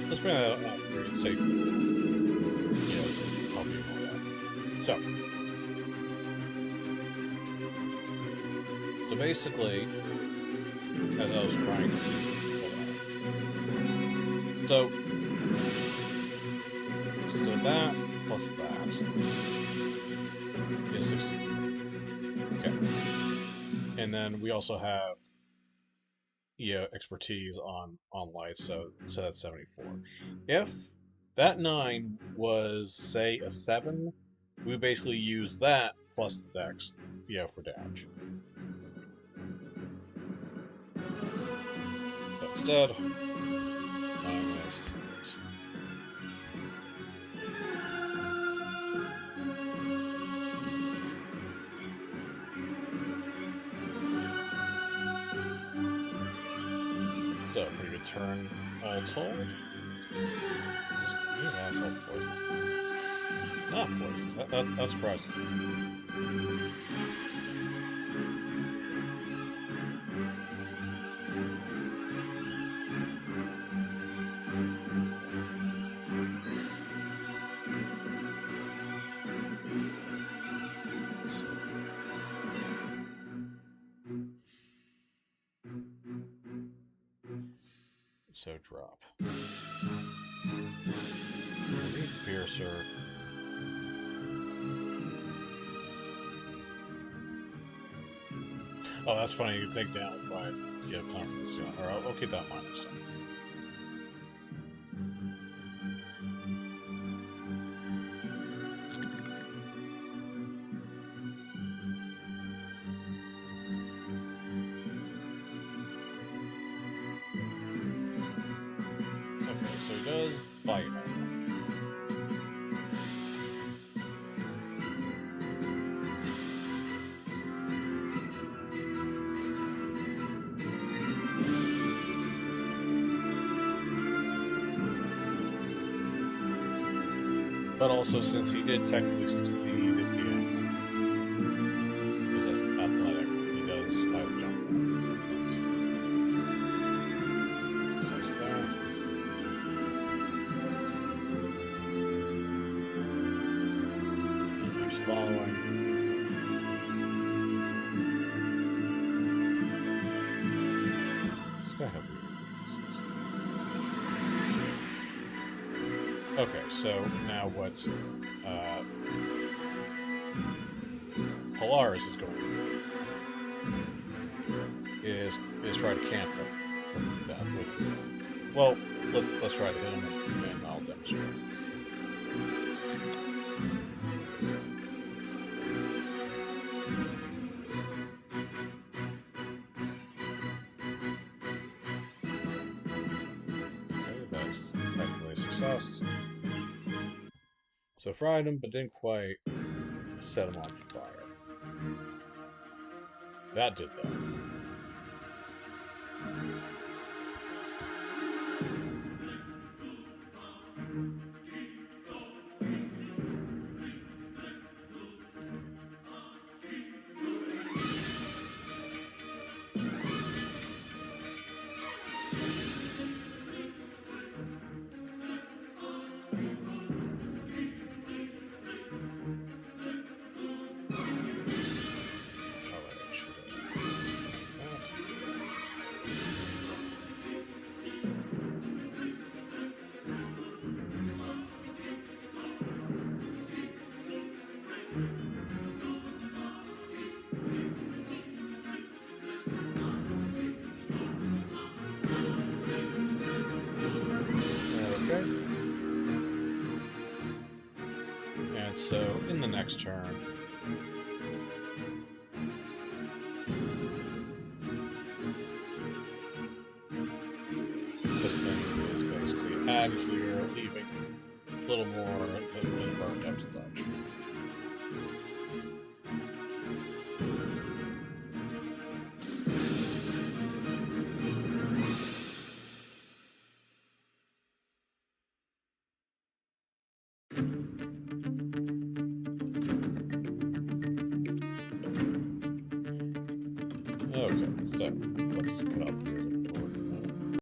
Let's bring that out for its sake. Help you all that. So basically, as I was trying to so that plus that is 16. Okay. And then we also have expertise on lights, so that's 74. If that 9 was, say, a 7, we basically use that plus the Dex, for damage. But instead, minus 8. So, pretty good turn, all told. That's all poison. Not poison. That's surprising. So drop. Piercer. Oh, that's funny. You can take down with 5. You have confidence doing. Or I'll keep that in mind next time. Okay, so he does bite. But also, since he did technically succeed at the end, because that's athletic, he does have jump. So it's there. He's following. Okay, so now what Polaris is going to do is try to cancel that. Well, let's try to hit him, and I'll demonstrate. Okay, that's sus. So fried him, but didn't quite set him on fire. That did that. And so, in the next turn, this thing is basically add here, leaving a little more than burned up sludge. Okay, so let's cut off the music for a minute.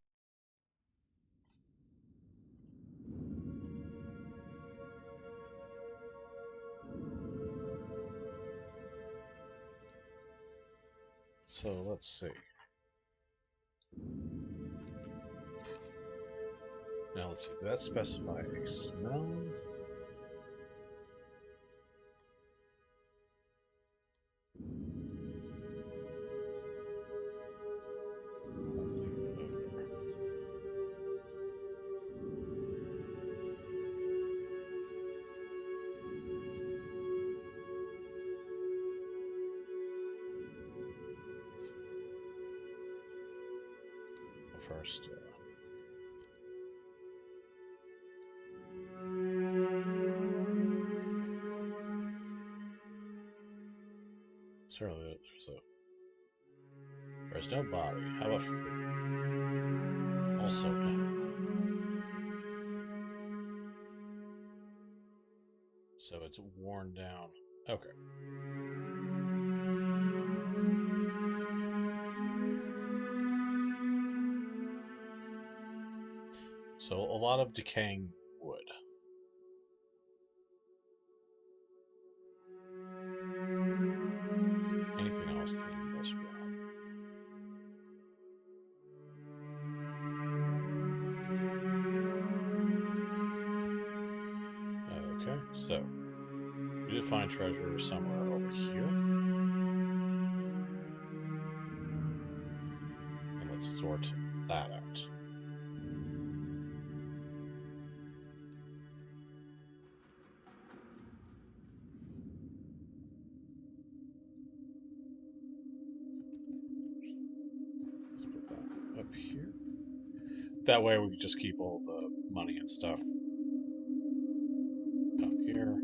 So let's see. Now let's see, did that specify a smell? First, certainly there's no body. How about food? Also no. So it's worn down. Okay. So a lot of decaying wood. Anything else that leave us with? Okay, so we did find treasure somewhere over here. And let's sort that out. Up here. That way we can just keep all the money and stuff up here.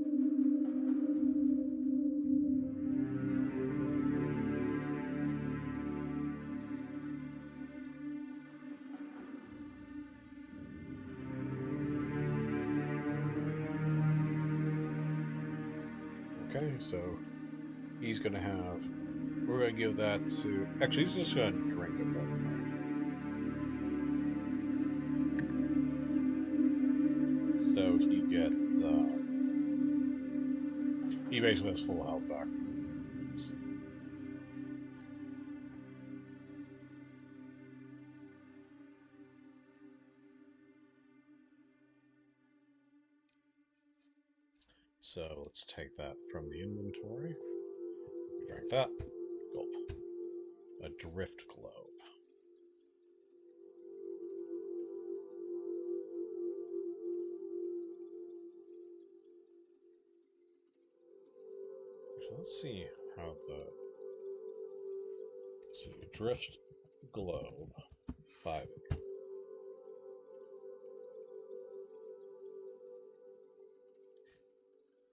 Okay, so he's gonna have, we're gonna give that to, actually he's just gonna drink it right now. So he gets, he basically has full health back. So let's take that from the inventory. We drank that. Gulp. A drift globe. So let's see how the drift globe 5.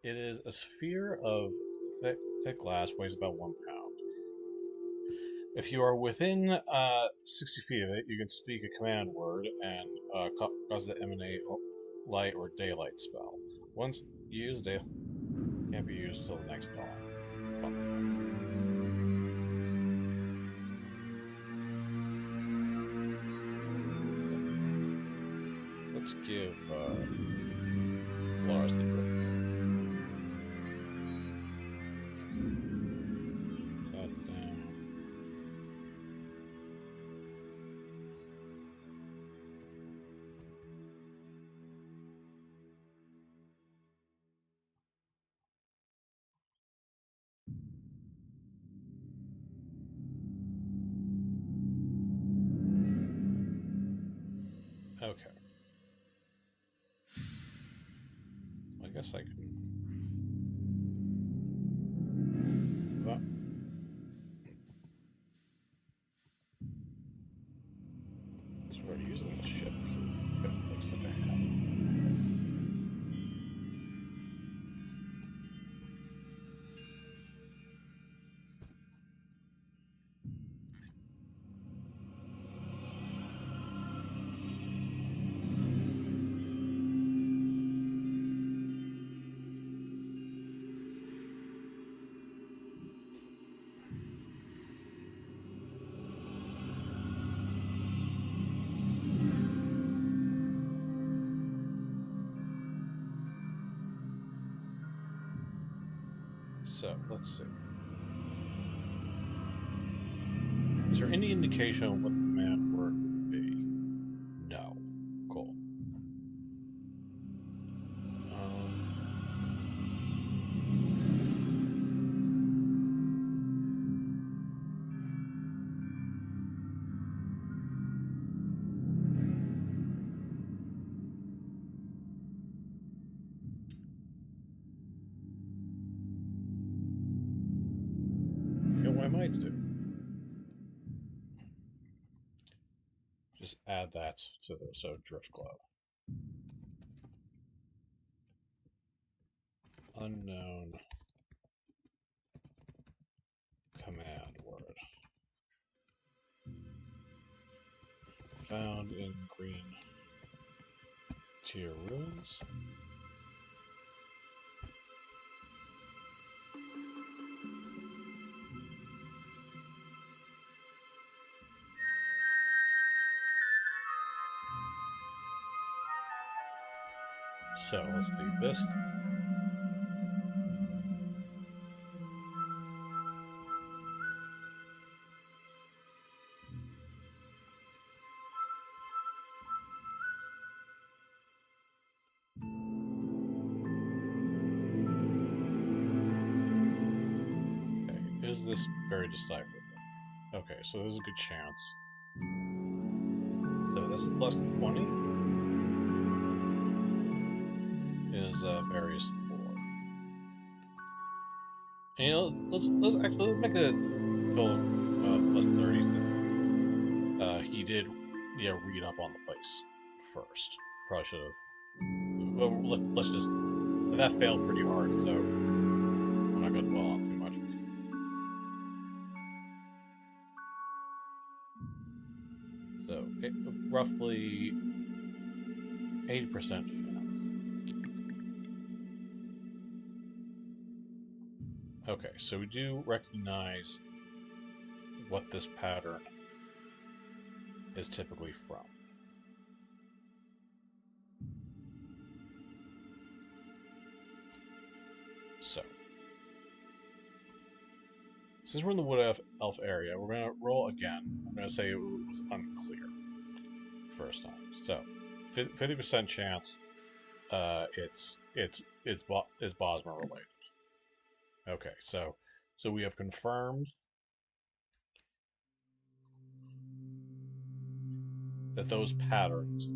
It is a sphere of thick glass, weighs about 1 pound. If you are within 60 feet of it, you can speak a command word and cause it to emanate light or daylight spell. Once used, it can't be used till the next dawn. Let's give Lars the drift. That down. Okay. I guess I can. Well, I swear using the shift key like such a habit. So, let's see. Is there any indication of what the command word would be? No. Cool. You know what I might do? Just add that to the drift glow. Unknown command word. Found in green tier ruins. So let's do this. Okay, is this very decipherable? Okay, so there's a good chance. So that's a plus 20. Is various lore. And you know, let's make a total plus 30 since he did read up on the place first. Probably should have. Well, let's just that failed pretty hard, so I'm not gonna dwell on too much. So roughly 80% chance. Okay, so we do recognize what this pattern is typically from. So, since we're in the Wood Elf area, we're going to roll again. I'm going to say it was unclear first time. So, 50% chance it's Bosmer related. Okay, so we have confirmed that those patterns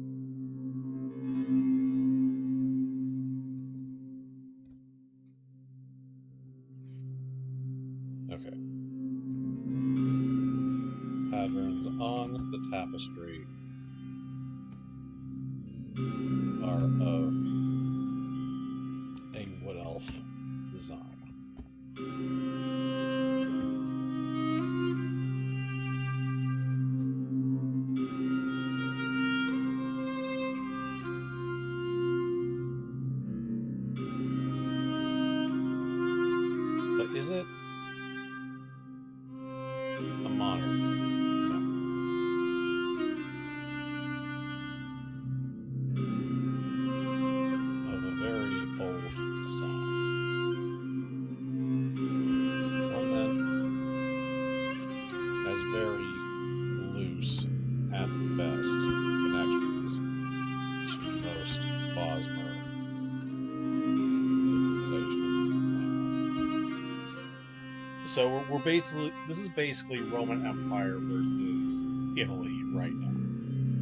patterns on the tapestry are of a Wood Elf elf design. But is it a modern? No. Of a very old design. One that has very loose, at best, connections to most Bosmer civilizations now. So we're basically, this is basically Roman Empire versus Italy right now.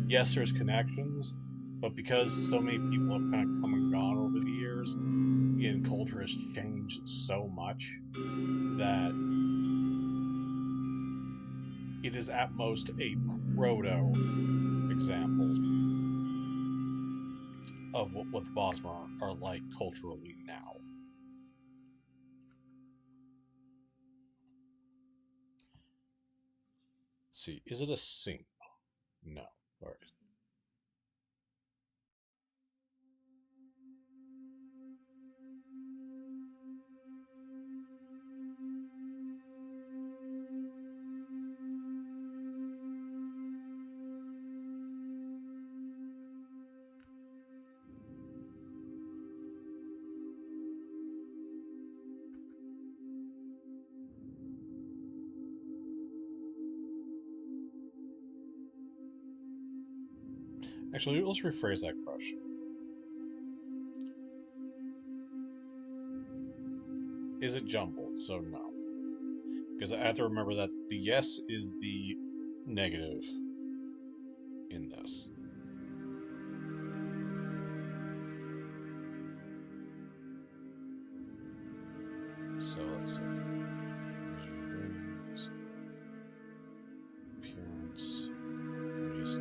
Yes, there's connections, but because so many people have kind of come and gone over the years, and culture has changed so much that it is at most a proto example of what the Bosmer are like culturally now. Let's see, is it a sing? No. All right. Actually, let's rephrase that question. Is it jumbled? So no. Because I have to remember that the yes is the negative in this. So let's see. Appearance. Priest.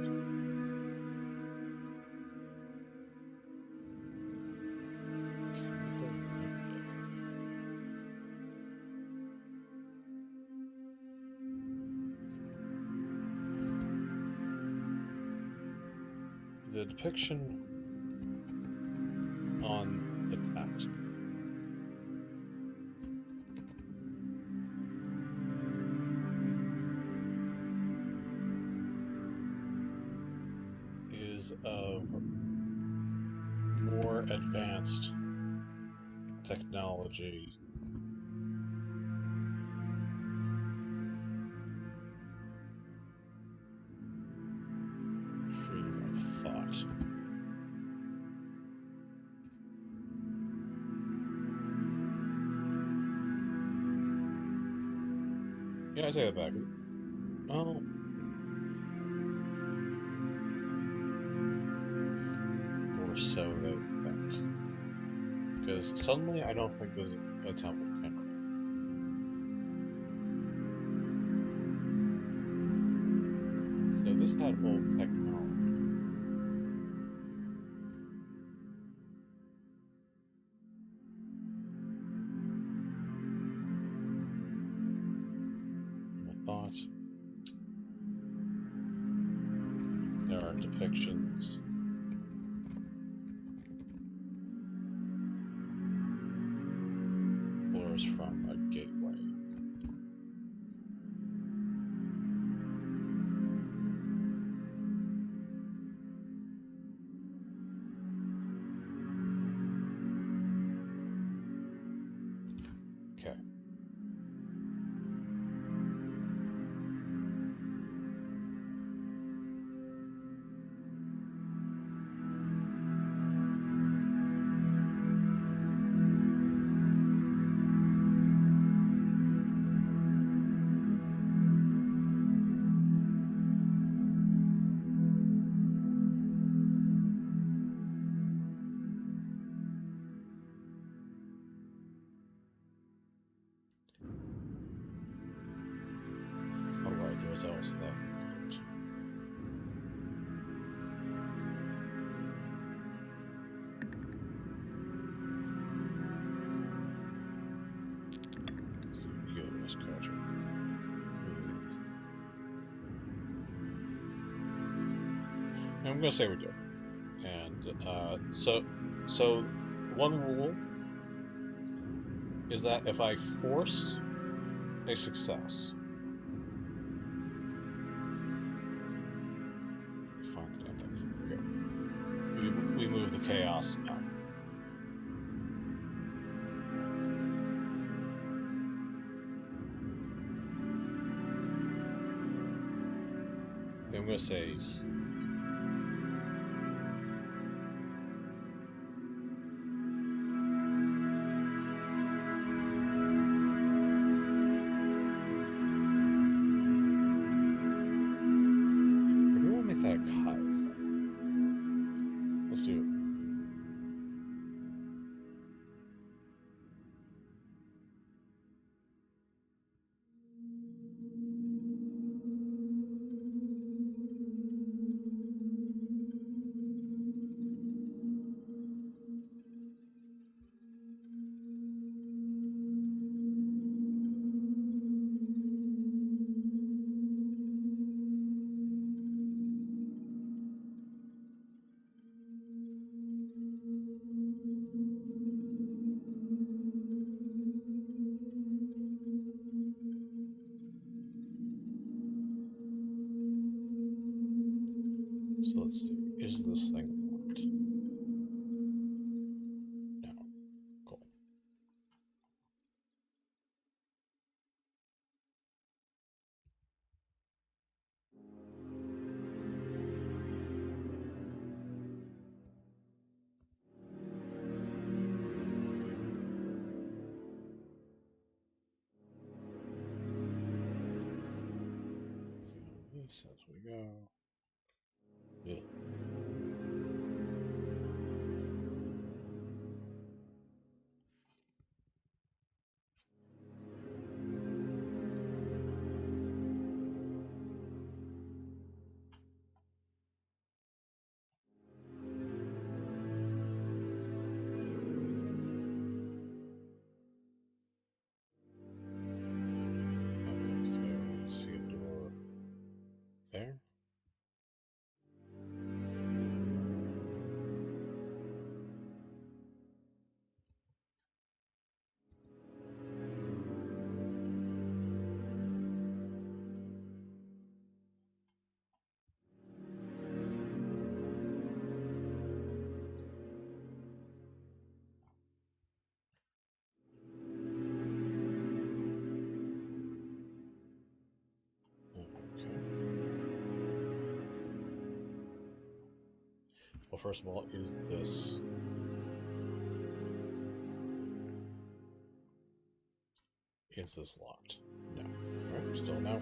The depiction on the text is of more advanced technology freedom of thought. Yeah, I take that back. Well, or so they think. Because suddenly I don't think there's a temple of Kenrith. So this had old technology. Thought. There are depictions. Blurs from a gateway. gonna say we do. And so one rule is that if I force a success, find the damn thing. Here we go. We move the chaos up. I'm gonna say. Let's do it. So let's see. Is this thing locked? No. Cool. This as we go. Yeah. See a door there. Well, first of all, is this... Is this locked? No. Alright, still no.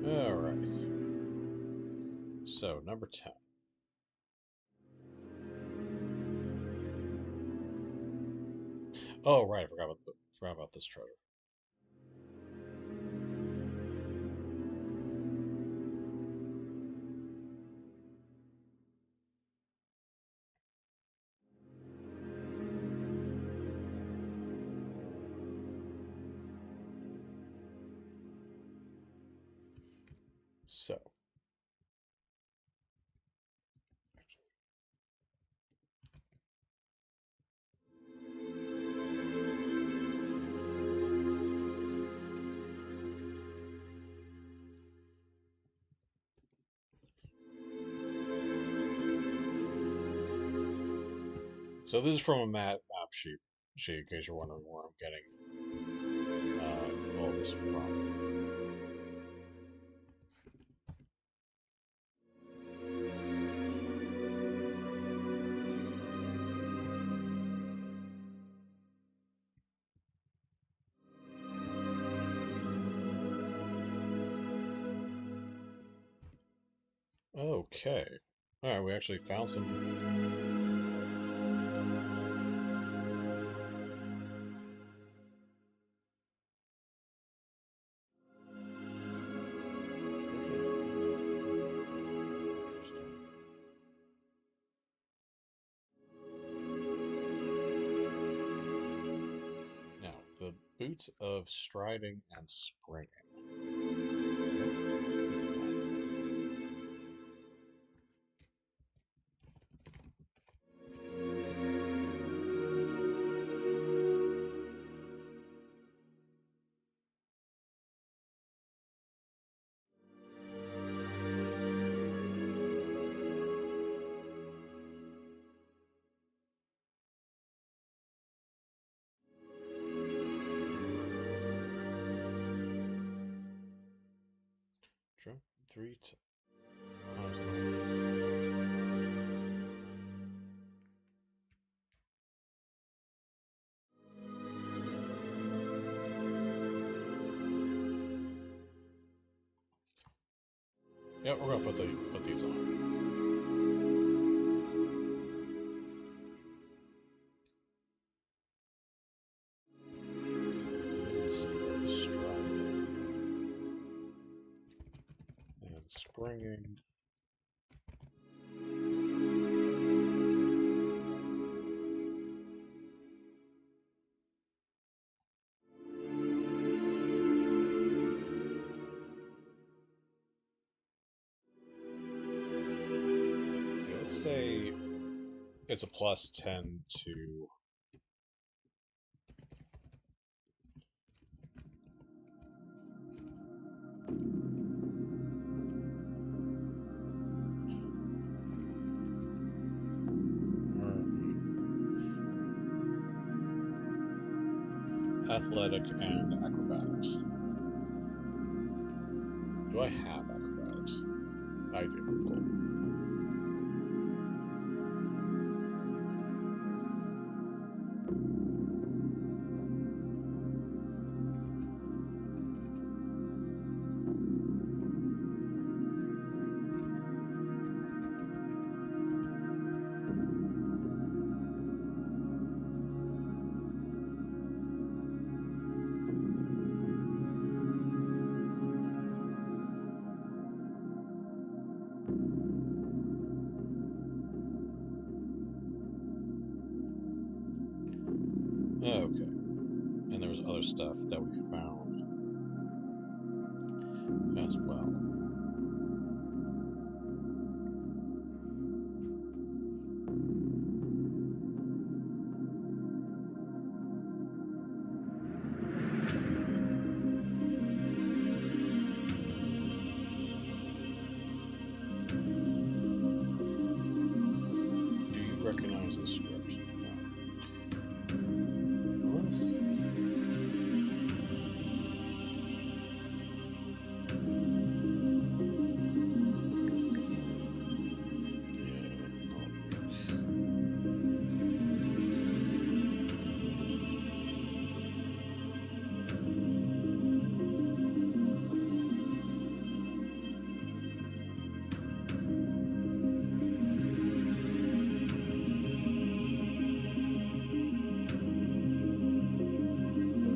Alright. So, number 10. Oh, right, I forgot about this treasure. So. So this is from a map sheet, in case you're wondering where I'm getting all this from. Okay. Alright, we actually found some... fruit of striding and springing. Drink 3 times. Yeah, we're gonna put these on. And springing. Let's say it's a +10 to athletic and acrobatics. Do I have acrobatics? I do. Cool. Okay. And there was other stuff that we found as well. Do you recognize the script? No. Unless...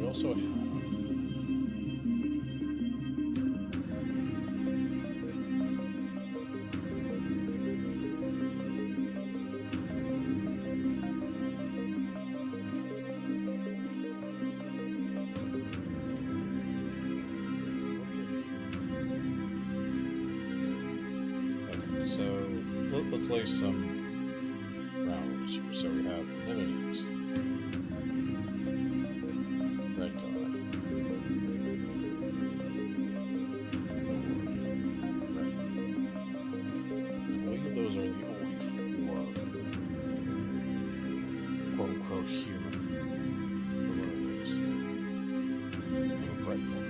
also have let's lay some rounds here. So we have divinities, red card, red. I believe those are the only 4 quote-unquote human. Or what are these? And a red card.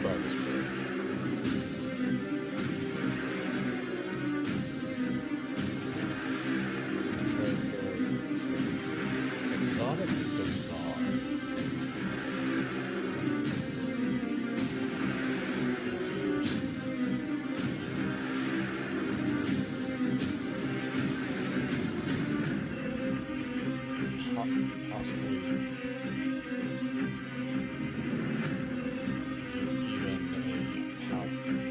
try this brew. Exotic Bazaar. Possibly even a Owlbear.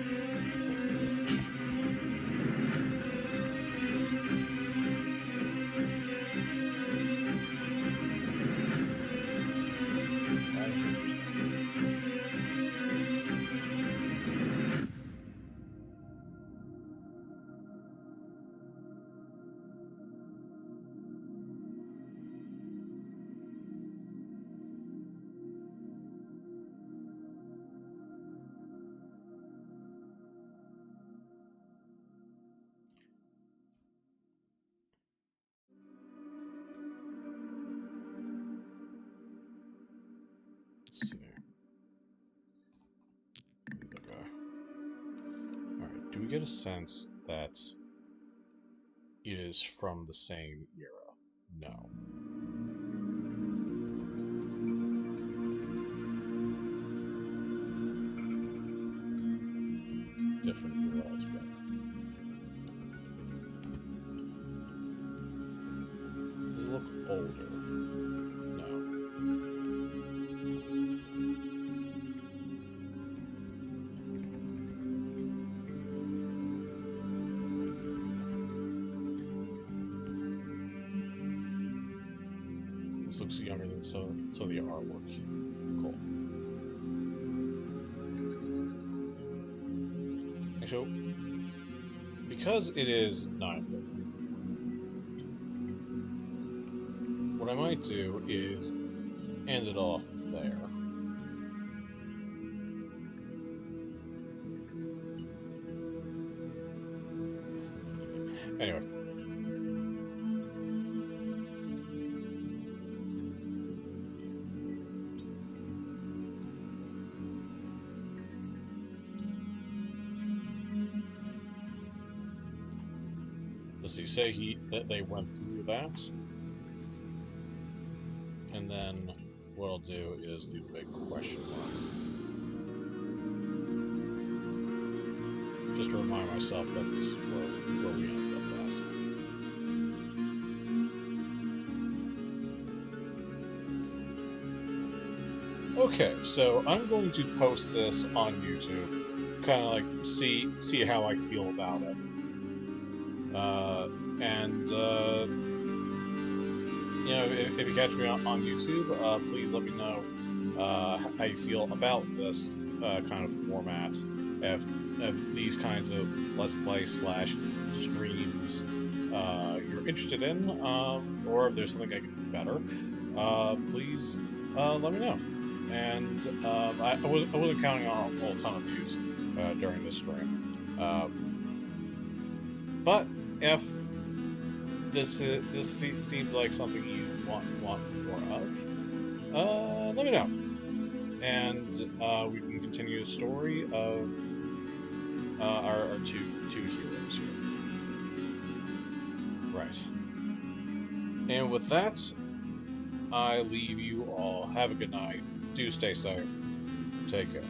Let's see. Okay. Alright, do we get a sense that it is from the same era? No. Different era altogether. Does it look older? No. This looks younger than so the artwork. Cool. So, because it is 9:30, what I might do is end it off there. Anyway. Does he say that they went through that? And then what I'll do is leave a big question mark. Just to remind myself that this is where we ended up last time. Okay, so I'm going to post this on YouTube, kind of like see how I feel about it. You know, if you catch me on YouTube, please let me know how you feel about this kind of format. If these kinds of Let's Play / streams you're interested in, or if there's something I can do better, please let me know. And I wasn't counting on a whole ton of views during this stream. But if this seems like something you want more of, let me know, and we can continue the story of our two heroes here. Right. And with that, I leave you all. Have a good night. Do stay safe. Take care.